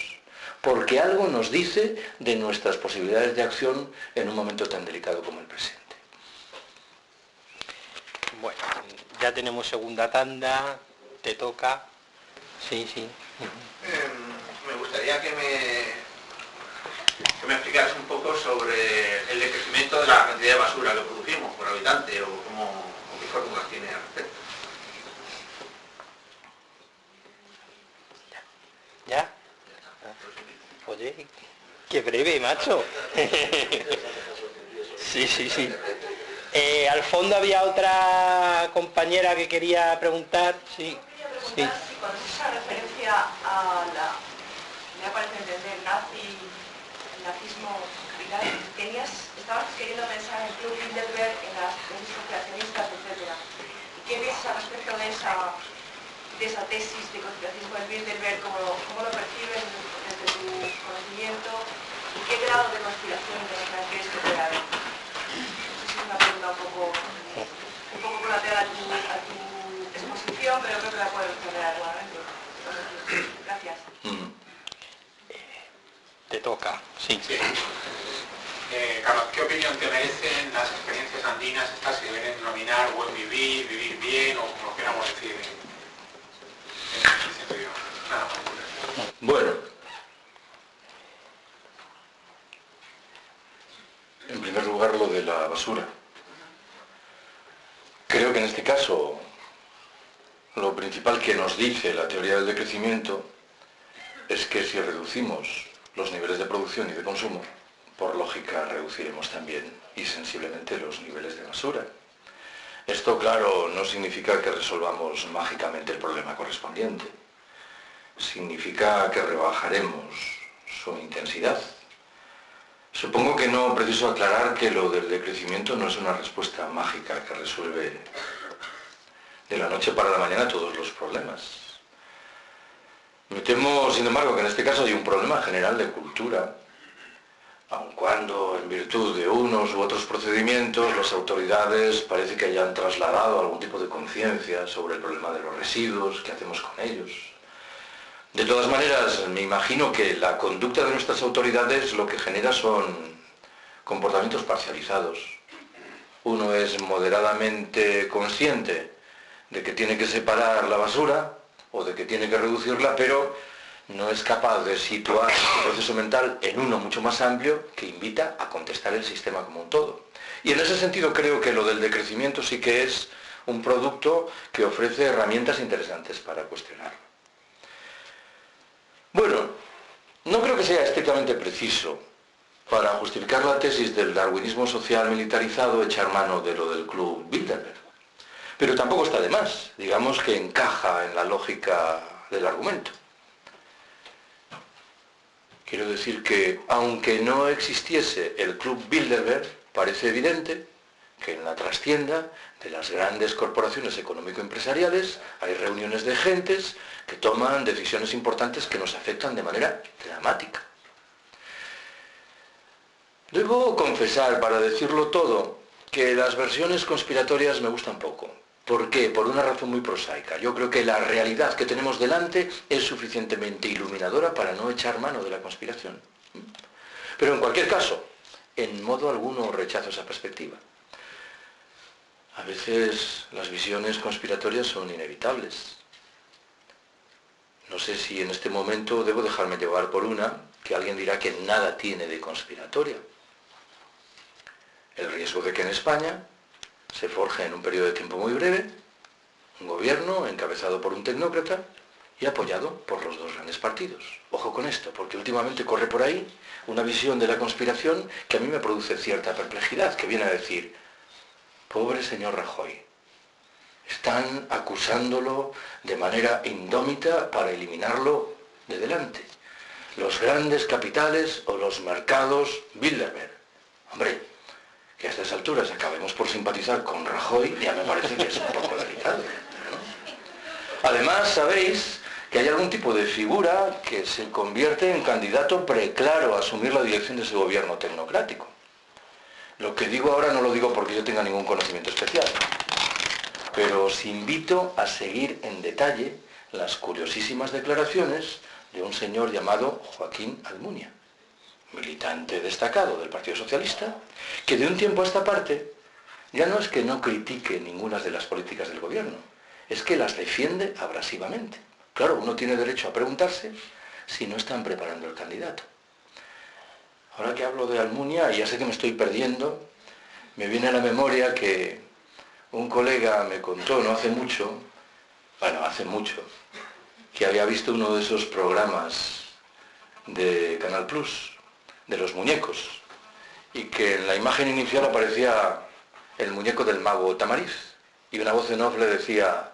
porque algo nos dice de nuestras posibilidades de acción en un momento tan delicado como el presente. Bueno, ya tenemos segunda tanda, te toca. Sí. Me gustaría que me explicaras un poco sobre el decrecimiento de la cantidad de basura que producimos por habitante o qué fórmulas tiene al respecto. ¿Ya? Oye, qué breve, macho. Sí. Al fondo había otra compañera que quería preguntar. Sí. Con esa referencia a la, me parece entender, el nazismo capital, estabas queriendo pensar en el Club Bilderberg, en las tesis conspiracionistas, etc. ¿Qué piensas al respecto de esa tesis de conspiracismo del Bilderberg? ¿Cómo lo perciben desde tu conocimiento? ¿Y qué grado de conspiración crees que puede haber? Esa es una pregunta. creo que la puedo responder adecuadamente. Gracias. Te toca, sí. Carlos, ¿qué opinión te merecen las experiencias andinas estas que deben denominar buen vivir, vivir bien, o como lo queramos decir en ese sentido? Nada más. Bueno, en primer lugar lo de la basura. Creo que en este caso lo principal que nos dice la teoría del decrecimiento es que si reducimos los niveles de producción y de consumo, por lógica reduciremos también y sensiblemente los niveles de basura. Esto, claro, no significa que resolvamos mágicamente el problema correspondiente. Significa que rebajaremos su intensidad. Supongo que no preciso aclarar que lo del decrecimiento no es una respuesta mágica que resuelve de la noche para la mañana todos los problemas. Me temo, sin embargo, que en este caso hay un problema general de cultura, aun cuando en virtud de unos u otros procedimientos las autoridades parece que hayan trasladado algún tipo de conciencia sobre el problema de los residuos, qué hacemos con ellos. De todas maneras, me imagino que la conducta de nuestras autoridades lo que genera son comportamientos parcializados. Uno es moderadamente consciente de que tiene que separar la basura o de que tiene que reducirla, pero no es capaz de situar su proceso mental en uno mucho más amplio que invita a contestar el sistema como un todo. Y en ese sentido creo que lo del decrecimiento sí que es un producto que ofrece herramientas interesantes para cuestionar. Bueno, no creo que sea estrictamente preciso para justificar la tesis del darwinismo social militarizado echar mano de lo del Club Bilderberg. Pero tampoco está de más, digamos que encaja en la lógica del argumento. Quiero decir que, aunque no existiese el Club Bilderberg, parece evidente que en la trastienda de las grandes corporaciones económico-empresariales hay reuniones de gentes que toman decisiones importantes que nos afectan de manera dramática. Debo confesar, para decirlo todo, que las versiones conspiratorias me gustan poco. ¿Por qué? Por una razón muy prosaica. Yo creo que la realidad que tenemos delante es suficientemente iluminadora para no echar mano de la conspiración. Pero en cualquier caso, en modo alguno rechazo esa perspectiva. A veces las visiones conspiratorias son inevitables. No sé si en este momento debo dejarme llevar por una que alguien dirá que nada tiene de conspiratoria. El riesgo de que en España se forje en un periodo de tiempo muy breve un gobierno encabezado por un tecnócrata y apoyado por los dos grandes partidos. Ojo con esto, porque últimamente corre por ahí una visión de la conspiración que a mí me produce cierta perplejidad, que viene a decir: pobre señor Rajoy, están acusándolo de manera indómita para eliminarlo de delante. Los grandes capitales o los mercados Bilderberg. Hombre, que a estas alturas acabemos por simpatizar con Rajoy ya me parece que es un poco delicado, ¿no? Además, sabéis que hay algún tipo de figura que se convierte en candidato preclaro a asumir la dirección de ese gobierno tecnocrático. Lo que digo ahora no lo digo porque yo tenga ningún conocimiento especial, pero os invito a seguir en detalle las curiosísimas declaraciones de un señor llamado Joaquín Almunia, militante destacado del Partido Socialista, que de un tiempo a esta parte ya no es que no critique ninguna de las políticas del gobierno, es que las defiende abrasivamente. Claro, uno tiene derecho a preguntarse si no están preparando el candidato. Ahora que hablo de Almunia, y ya sé que me estoy perdiendo, me viene a la memoria que un colega me contó no hace mucho, que había visto uno de esos programas de Canal Plus, de los muñecos, y que en la imagen inicial aparecía el muñeco del mago Tamariz, y una voz en off le decía: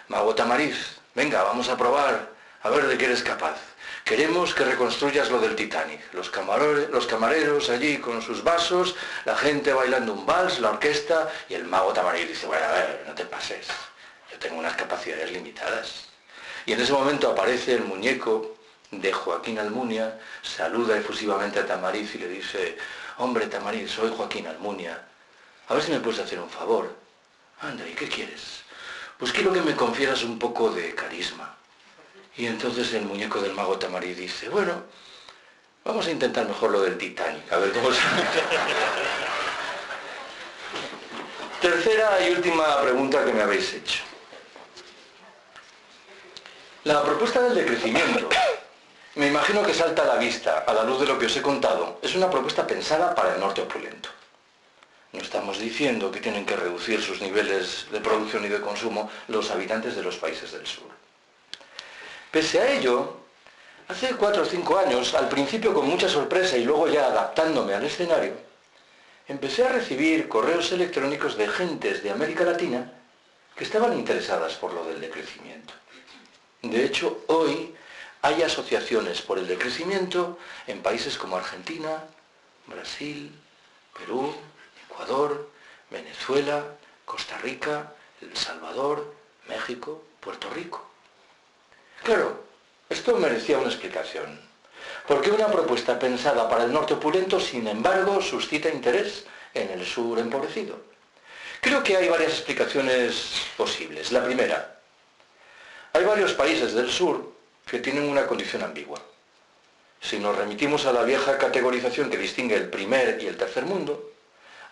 mago Tamariz, venga, vamos a probar, a ver de qué eres capaz. Queremos que reconstruyas lo del Titanic. Los camareros allí con sus vasos, la gente bailando un vals, la orquesta, y el mago Tamariz dice: bueno, a ver, no te pases, yo tengo unas capacidades limitadas. Y en ese momento aparece el muñeco de Joaquín Almunia, saluda efusivamente a Tamariz y le dice: hombre Tamariz, soy Joaquín Almunia, a ver si me puedes hacer un favor. Anda, ¿y qué quieres? pues quiero que me confieras un poco de carisma. Y entonces el muñeco del mago Tamarí dice, bueno, vamos a intentar mejor lo del Titanic, a ver cómo se... Tercera y última pregunta que me habéis hecho. La propuesta del decrecimiento, me imagino que salta a la vista, a la luz de lo que os he contado, es una propuesta pensada para el norte opulento. No estamos diciendo que tienen que reducir sus niveles de producción y de consumo los habitantes de los países del sur. Pese a ello, hace 4 o 5 años, al principio con mucha sorpresa y luego ya adaptándome al escenario, empecé a recibir correos electrónicos de gentes de América Latina que estaban interesadas por lo del decrecimiento. De hecho, hoy hay asociaciones por el decrecimiento en países como Argentina, Brasil, Perú, Ecuador, Venezuela, Costa Rica, El Salvador, México, Puerto Rico. Claro, esto merecía una explicación. ¿Por qué una propuesta pensada para el norte opulento, sin embargo, suscita interés en el sur empobrecido? Creo que hay varias explicaciones posibles. La primera, hay varios países del sur que tienen una condición ambigua. Si nos remitimos a la vieja categorización que distingue el primer y el tercer mundo,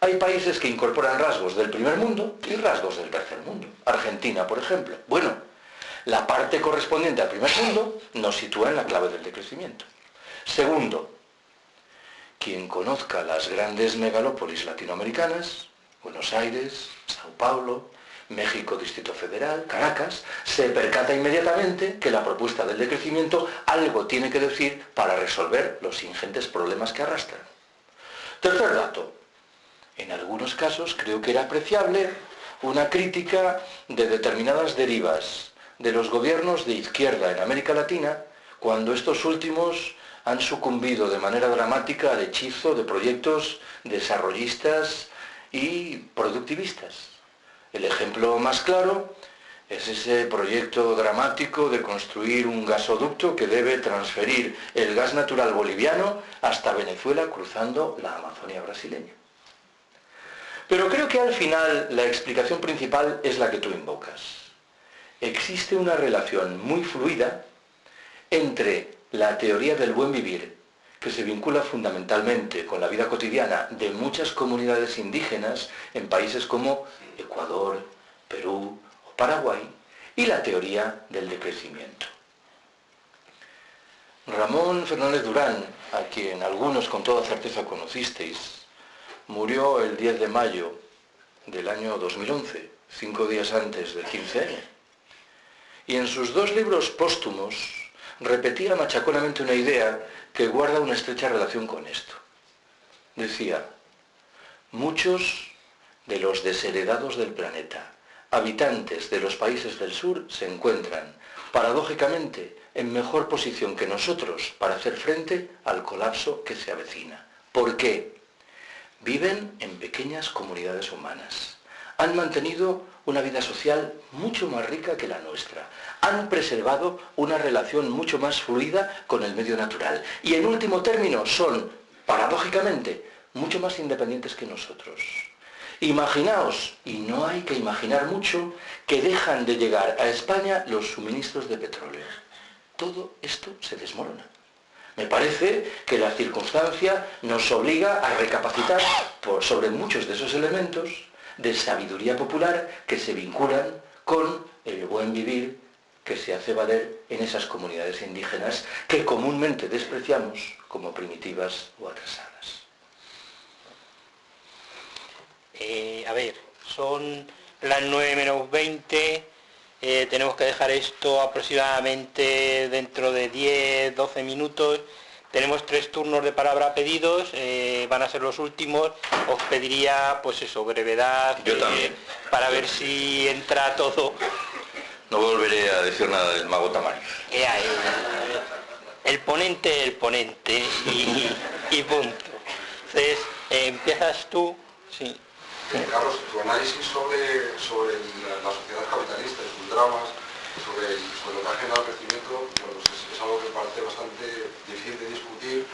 hay países que incorporan rasgos del primer mundo y rasgos del tercer mundo. Argentina, por ejemplo. Bueno, la parte correspondiente al primer mundo nos sitúa en la clave del decrecimiento. Segundo, quien conozca las grandes megalópolis latinoamericanas, Buenos Aires, Sao Paulo, México, Distrito Federal, Caracas, se percata inmediatamente que la propuesta del decrecimiento algo tiene que decir para resolver los ingentes problemas que arrastran. Tercer dato, en algunos casos creo que era apreciable una crítica de determinadas derivas de los gobiernos de izquierda en América Latina cuando estos últimos han sucumbido de manera dramática al hechizo de proyectos desarrollistas y productivistas. El ejemplo más claro es ese proyecto dramático de construir un gasoducto que debe transferir el gas natural boliviano hasta Venezuela cruzando la Amazonia brasileña. Pero creo que al final la explicación principal es la que tú invocas. Existe una relación muy fluida entre la teoría del buen vivir, que se vincula fundamentalmente con la vida cotidiana de muchas comunidades indígenas en países como Ecuador, Perú o Paraguay, y la teoría del decrecimiento. Ramón Fernández Durán, a quien algunos con toda certeza conocisteis, murió el 10 de mayo del año 2011, 5 días antes del 15M. Y en sus 2 libros póstumos repetía machaconamente una idea que guarda una estrecha relación con esto. Decía, muchos de los desheredados del planeta, habitantes de los países del sur, se encuentran, paradójicamente, en mejor posición que nosotros para hacer frente al colapso que se avecina. ¿Por qué? Viven en pequeñas comunidades humanas. Han mantenido una vida social mucho más rica que la nuestra. Han preservado una relación mucho más fluida con el medio natural. Y en último término son, paradójicamente, mucho más independientes que nosotros. Imaginaos, y no hay que imaginar mucho, que dejan de llegar a España los suministros de petróleo. Todo esto se desmorona. Me parece que la circunstancia nos obliga a recapacitar sobre muchos de esos elementos de sabiduría popular que se vinculan con el buen vivir que se hace valer en esas comunidades indígenas que comúnmente despreciamos como primitivas o atrasadas. A ver, son las 9 menos 20, tenemos que dejar esto aproximadamente dentro de 10-12 minutos. Tenemos 3 turnos de palabra pedidos, van a ser los últimos. Os pediría, pues eso, brevedad. Yo también. Para ver si entra todo. No volveré a decir nada del mago Tamariz. El ponente y punto. Entonces, empiezas tú. Sí. Carlos, tu análisis sobre la sociedad capitalista y sus dramas, sobre lo que ha generado el crecimiento, bueno, pues es algo que me parece bastante difícil de discutir.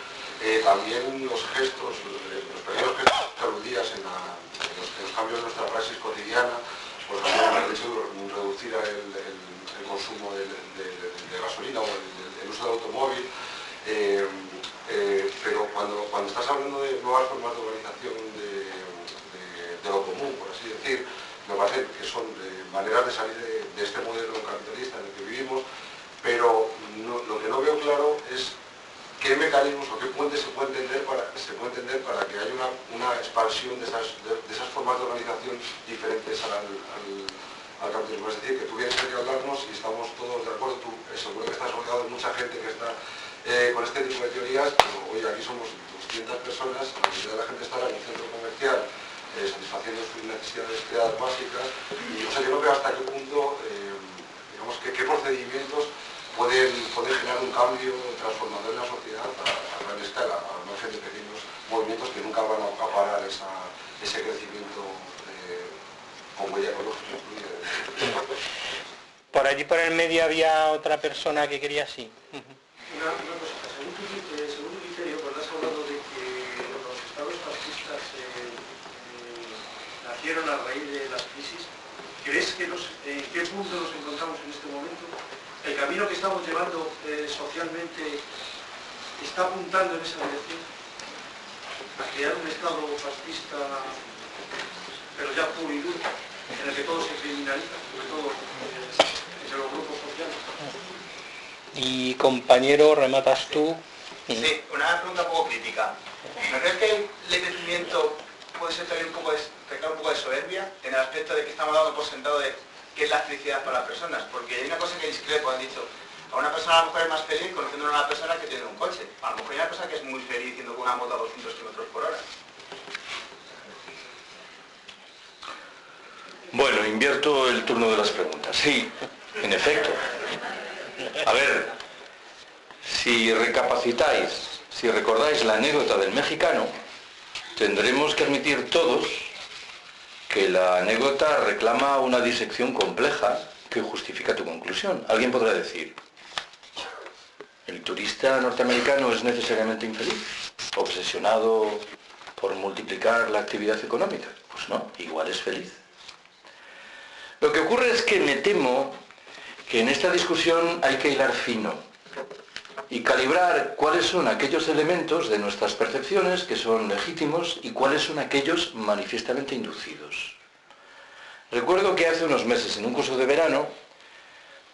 También los gestos, los pequeños gestos que aludías en los cambios de nuestra praxis cotidiana, por ejemplo, el hecho de reducir el consumo de gasolina o el uso del automóvil, pero cuando estás hablando de nuevas formas de organización de lo común, por así decir, me parece que son maneras de salir de este modelo capitalista en el que vivimos, pero lo que no veo claro es qué mecanismos o qué puentes se puede entender para que haya una expansión de esas formas de organización diferentes al capitalismo. Es decir, que tú vienes aquí a hablarnos y estamos todos de acuerdo, tú seguro que estás rodeado de mucha gente que está con este tipo de teorías, pero hoy aquí somos 200 personas, la mayoría de la gente estará en un centro comercial satisfaciendo sus necesidades creadas básicas, y o sea, yo no veo hasta qué punto, digamos, qué procedimientos pueden generar un cambio transformador en la sociedad a gran escala, al margen de pequeños movimientos que nunca van a parar ese crecimiento con huella ecológica incluida. Por allí por el medio había otra persona que quería así. Una cosita, según tu criterio, cuando has hablado de que los estados fascistas nacieron a raíz de las crisis, ¿crees que en qué punto nos encontramos en este momento? ¿El camino que estamos llevando socialmente está apuntando en esa dirección? A crear un estado fascista, pero ya puro y duro, en el que todo se criminaliza, sobre todo entre los grupos sociales. Y compañero, rematas tú. Sí, una pregunta un poco crítica. ¿No crees que el decrecimiento puede ser también un poco de soberbia en el aspecto de que estamos dando por sentado de qué es la felicidad para las personas? Porque hay una cosa que discrepo, han dicho, a una persona a lo mejor es más feliz conociendo a una persona que tiene un coche. A lo mejor hay una persona que es muy feliz yendo con una moto a 200 km/h. Bueno, invierto el turno de las preguntas. Sí, en efecto. A ver, si recapacitáis, si recordáis la anécdota del mexicano, tendremos que admitir todos que la anécdota reclama una disección compleja que justifica tu conclusión. Alguien podrá decir, ¿el turista norteamericano es necesariamente infeliz? ¿Obsesionado por multiplicar la actividad económica? Pues no, igual es feliz. Lo que ocurre es que me temo que en esta discusión hay que hilar fino y calibrar cuáles son aquellos elementos de nuestras percepciones que son legítimos y cuáles son aquellos manifiestamente inducidos. Recuerdo que hace unos meses, en un curso de verano,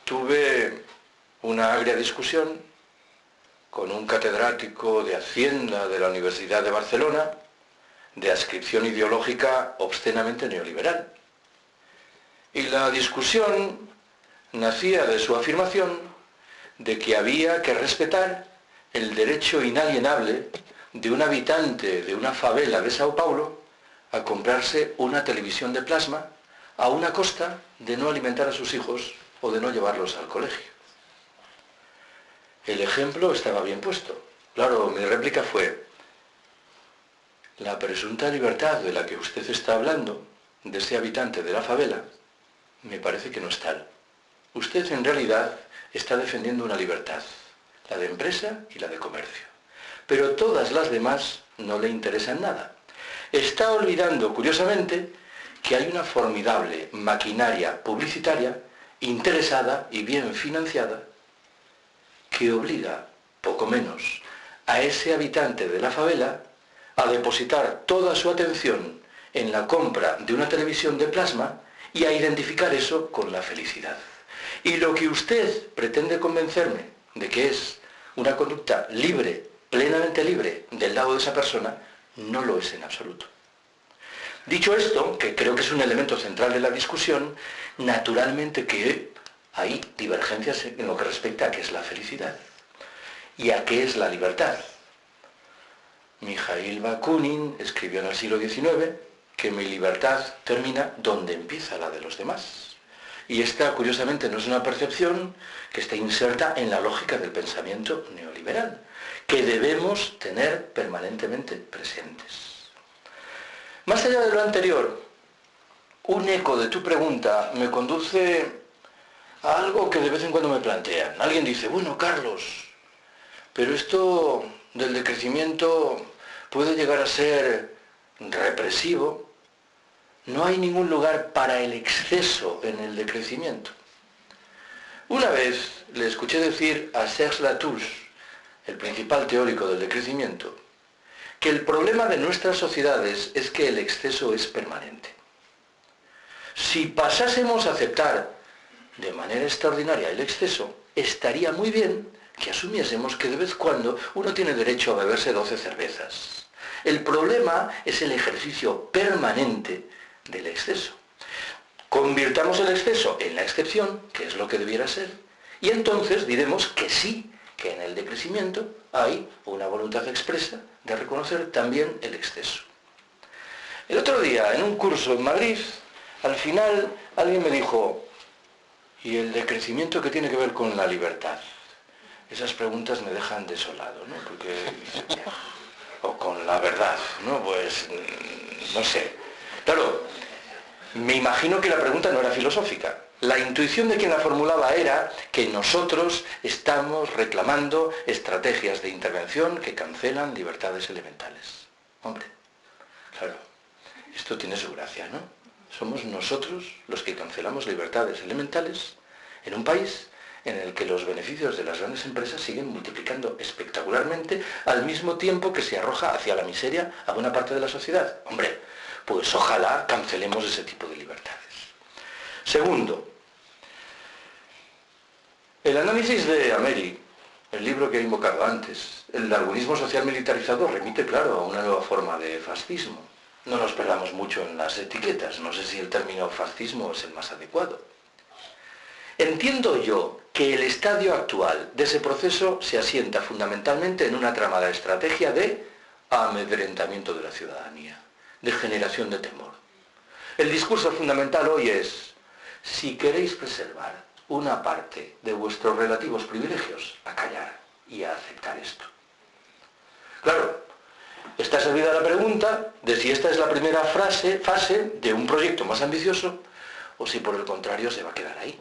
tuve una agria discusión con un catedrático de Hacienda de la Universidad de Barcelona, de adscripción ideológica obscenamente neoliberal. Y la discusión nacía de su afirmación de que había que respetar el derecho inalienable de un habitante de una favela de Sao Paulo a comprarse una televisión de plasma a una costa de no alimentar a sus hijos o de no llevarlos al colegio. El ejemplo estaba bien puesto. Claro, mi réplica fue, la presunta libertad de la que usted está hablando, de ese habitante de la favela, me parece que no es tal. Usted en realidad está defendiendo una libertad, la de empresa y la de comercio. Pero todas las demás no le interesan nada. Está olvidando, curiosamente, que hay una formidable maquinaria publicitaria interesada y bien financiada que obliga, poco menos, a ese habitante de la favela a depositar toda su atención en la compra de una televisión de plasma y a identificar eso con la felicidad. Y lo que usted pretende convencerme de que es una conducta libre, plenamente libre del lado de esa persona, no lo es en absoluto. Dicho esto, que creo que es un elemento central de la discusión, naturalmente que hay divergencias en lo que respecta a qué es la felicidad y a qué es la libertad. Mikhail Bakunin escribió en el siglo XIX que mi libertad termina donde empieza la de los demás. Y esta, curiosamente, no es una percepción que está inserta en la lógica del pensamiento neoliberal, que debemos tener permanentemente presentes. Más allá de lo anterior, un eco de tu pregunta me conduce a algo que de vez en cuando me plantean. Alguien dice, bueno, Carlos, pero esto del decrecimiento puede llegar a ser represivo, No hay ningún lugar para el exceso en el decrecimiento. Una vez le escuché decir a Serge Latouche, el principal teórico del decrecimiento, que el problema de nuestras sociedades es que el exceso es permanente. Si pasásemos a aceptar de manera extraordinaria el exceso, estaría muy bien que asumiésemos que de vez en cuando uno tiene derecho a beberse 12 cervezas. El problema es el ejercicio permanente del exceso. Convirtamos el exceso en la excepción, que es lo que debiera ser, y entonces diremos que sí, que en el decrecimiento hay una voluntad expresa de reconocer también el exceso. El otro día, en un curso en Madrid, al final alguien me dijo, ¿y el decrecimiento qué tiene que ver con la libertad? Esas preguntas me dejan desolado, ¿no? Porque, o con la verdad, ¿no? Pues, no sé. Claro, me imagino que la pregunta no era filosófica. La intuición de quien la formulaba era que nosotros estamos reclamando estrategias de intervención que cancelan libertades elementales. Hombre, claro, esto tiene su gracia, ¿no? Somos nosotros los que cancelamos libertades elementales en un país en el que los beneficios de las grandes empresas siguen multiplicando espectacularmente al mismo tiempo que se arroja hacia la miseria a buena parte de la sociedad. Hombre, pues ojalá cancelemos ese tipo de libertades. Segundo, el análisis de Ameri, el libro que he invocado antes, el darwinismo social militarizado remite, claro, a una nueva forma de fascismo. No nos perdamos mucho en las etiquetas, no sé si el término fascismo es el más adecuado. Entiendo yo que el estadio actual de ese proceso se asienta fundamentalmente en una tramada estrategia de amedrentamiento de la ciudadanía, de generación de temor. El discurso fundamental hoy es, si queréis preservar una parte de vuestros relativos privilegios, a callar y a aceptar esto. Claro, está servida la pregunta de si esta es la primera fase de un proyecto más ambicioso o si por el contrario se va a quedar ahí.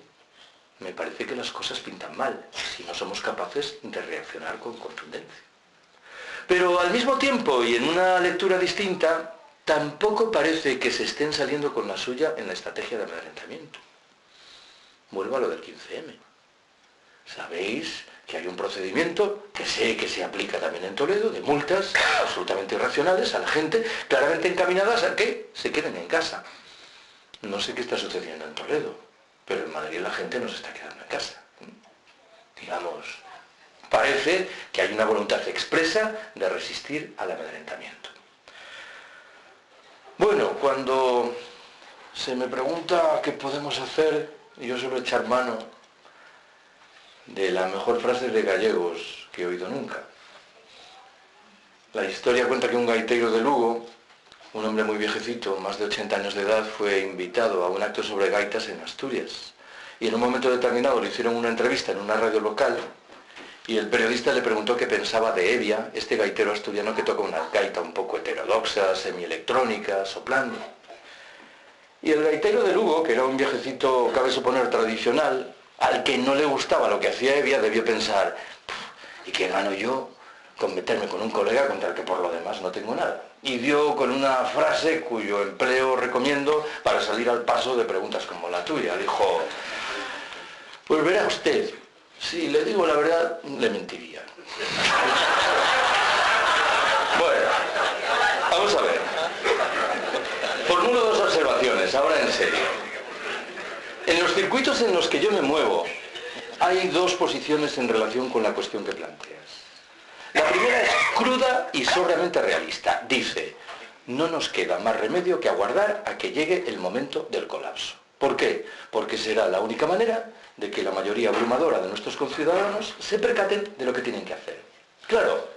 Me parece que las cosas pintan mal si no somos capaces de reaccionar con contundencia. Pero al mismo tiempo y en una lectura distinta, tampoco parece que se estén saliendo con la suya en la estrategia de amedrentamiento. Vuelvo a lo del 15M. Sabéis que hay un procedimiento que sé que se aplica también en Toledo, de multas absolutamente irracionales a la gente, claramente encaminadas a que se queden en casa. No sé qué está sucediendo en Toledo, pero en Madrid la gente no se está quedando en casa. Digamos, parece que hay una voluntad expresa de resistir al amedrentamiento. Bueno, cuando se me pregunta qué podemos hacer, yo suelo echar mano de la mejor frase de gallegos que he oído nunca. La historia cuenta que un gaitero de Lugo, un hombre muy viejecito, más de 80 años de edad, fue invitado a un acto sobre gaitas en Asturias. Y en un momento determinado le hicieron una entrevista en una radio local y el periodista le preguntó qué pensaba de Evia, este gaitero asturiano que toca una gaita un poco heterodoxa, semielectrónica, soplando. Y el gaitero de Lugo, que era un viejecito, cabe suponer, tradicional, al que no le gustaba lo que hacía Evia, debió pensar, ¿y qué gano yo con meterme con un colega contra el que por lo demás no tengo nada? Y dio con una frase cuyo empleo recomiendo para salir al paso de preguntas como la tuya. Dijo, pues verá usted, si le digo la verdad, le mentiría. Bueno, vamos a ver. Formulo dos observaciones, ahora en serio. En los circuitos en los que yo me muevo, hay dos posiciones en relación con la cuestión que planteas. La primera es cruda y sobriamente realista. Dice, no nos queda más remedio que aguardar a que llegue el momento del colapso. ¿Por qué? Porque será la única manera de que la mayoría abrumadora de nuestros conciudadanos se percaten de lo que tienen que hacer. Claro,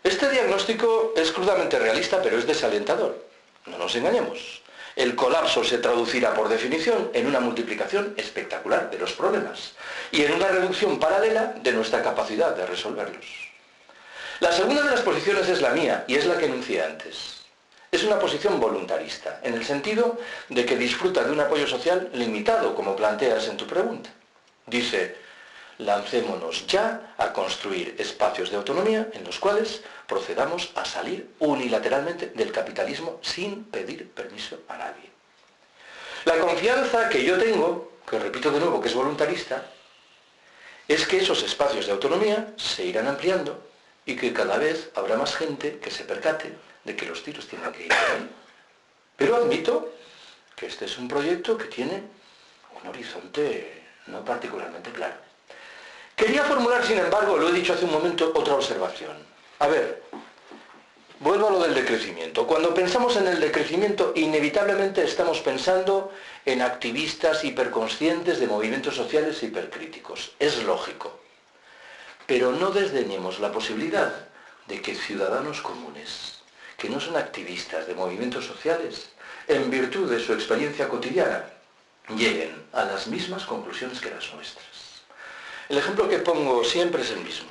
este diagnóstico es crudamente realista, pero es desalentador. No nos engañemos. El colapso se traducirá por definición en una multiplicación espectacular de los problemas y en una reducción paralela de nuestra capacidad de resolverlos. La segunda de las posiciones es la mía y es la que enuncié antes. Es una posición voluntarista, en el sentido de que disfruta de un apoyo social limitado, como planteas en tu pregunta. Dice, lancémonos ya a construir espacios de autonomía en los cuales procedamos a salir unilateralmente del capitalismo sin pedir permiso a nadie. La confianza que yo tengo, que repito de nuevo que es voluntarista, es que esos espacios de autonomía se irán ampliando y que cada vez habrá más gente que se percate de que los tiros tienen que ir por ahí. Pero admito que este es un proyecto que tiene un horizonte no particularmente claro. Quería formular, sin embargo, lo he dicho hace un momento, otra observación. A ver, vuelvo a lo del decrecimiento. Cuando pensamos en el decrecimiento, inevitablemente estamos pensando en activistas hiperconscientes de movimientos sociales hipercríticos. Es lógico. Pero no desdeñemos la posibilidad de que ciudadanos comunes, que no son activistas de movimientos sociales, en virtud de su experiencia cotidiana, lleguen a las mismas conclusiones que las nuestras. El ejemplo que pongo siempre es el mismo.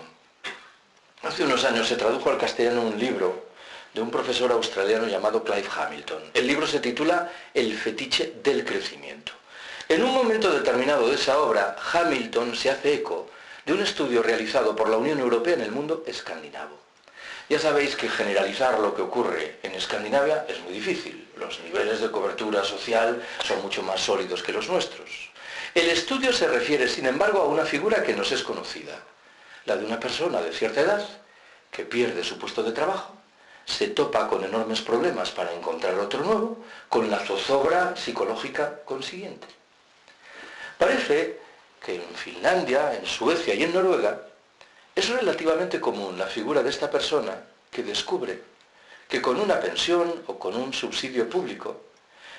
Hace unos años se tradujo al castellano un libro de un profesor australiano llamado Clive Hamilton. El libro se titula El fetiche del crecimiento. En un momento determinado de esa obra, Hamilton se hace eco de un estudio realizado por la Unión Europea en el mundo escandinavo. Ya sabéis que generalizar lo que ocurre en Escandinavia es muy difícil. Los niveles de cobertura social son mucho más sólidos que los nuestros. El estudio se refiere, sin embargo, a una figura que nos es conocida, la de una persona de cierta edad que pierde su puesto de trabajo, se topa con enormes problemas para encontrar otro nuevo, con la zozobra psicológica consiguiente. Parece que en Finlandia, en Suecia y en Noruega es relativamente común la figura de esta persona que descubre que con una pensión o con un subsidio público,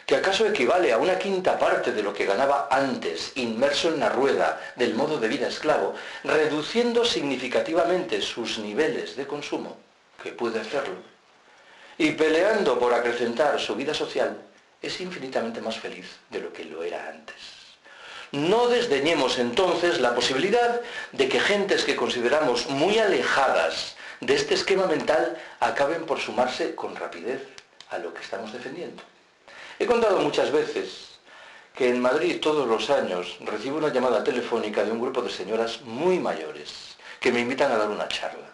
que acaso equivale a una quinta parte de lo que ganaba antes, inmerso en la rueda del modo de vida esclavo, reduciendo significativamente sus niveles de consumo, que puede hacerlo, y peleando por acrecentar su vida social, es infinitamente más feliz de lo que lo era antes. No desdeñemos entonces la posibilidad de que gentes que consideramos muy alejadas de este esquema mental acaben por sumarse con rapidez a lo que estamos defendiendo. He contado muchas veces que en Madrid todos los años recibo una llamada telefónica de un grupo de señoras muy mayores que me invitan a dar una charla.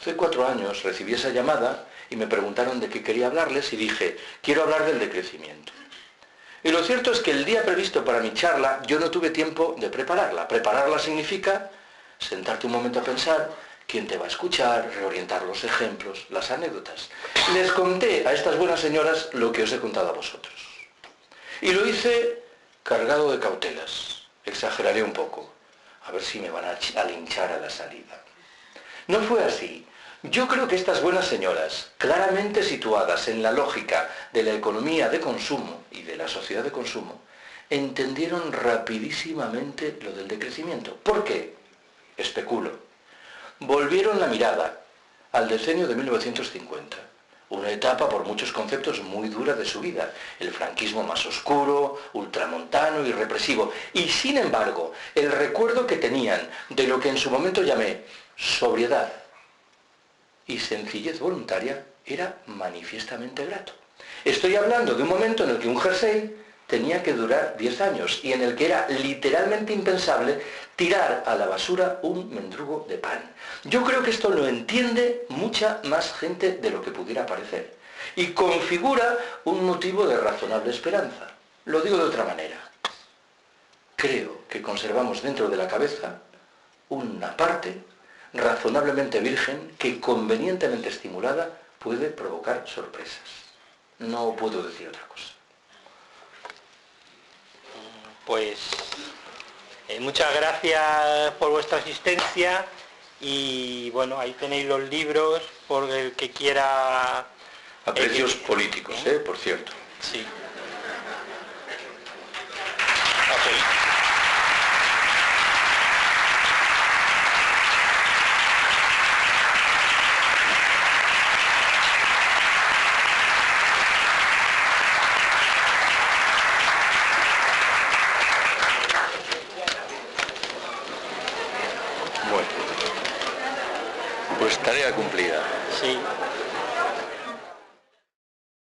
Hace 4 años recibí esa llamada y me preguntaron de qué quería hablarles y dije, quiero hablar del decrecimiento. Y lo cierto es que el día previsto para mi charla yo no tuve tiempo de prepararla. Prepararla significa sentarte un momento a pensar quién te va a escuchar, reorientar los ejemplos, las anécdotas. Les conté a estas buenas señoras lo que os he contado a vosotros. Y lo hice cargado de cautelas. Exageraré un poco, a ver si me van a linchar a la salida. No fue así. Yo creo que estas buenas señoras, claramente situadas en la lógica de la economía de consumo y de la sociedad de consumo, entendieron rapidísimamente lo del decrecimiento. ¿Por qué? Especulo. Volvieron la mirada al decenio de 1950, una etapa por muchos conceptos muy dura de su vida, el franquismo más oscuro, ultramontano y represivo, y sin embargo, el recuerdo que tenían de lo que en su momento llamé sobriedad y sencillez voluntaria era manifiestamente grato. Estoy hablando de un momento en el que un jersey tenía que durar 10 años y en el que era literalmente impensable tirar a la basura un mendrugo de pan. Yo creo que esto lo entiende mucha más gente de lo que pudiera parecer y configura un motivo de razonable esperanza. Lo digo de otra manera. Creo que conservamos dentro de la cabeza una parte razonablemente virgen que, convenientemente estimulada, puede provocar sorpresas. No puedo decir otra cosa. Pues muchas gracias por vuestra asistencia y bueno, ahí tenéis los libros por el que quiera... A precios políticos, por cierto. Sí. Bueno, pues tarea cumplida. Sí.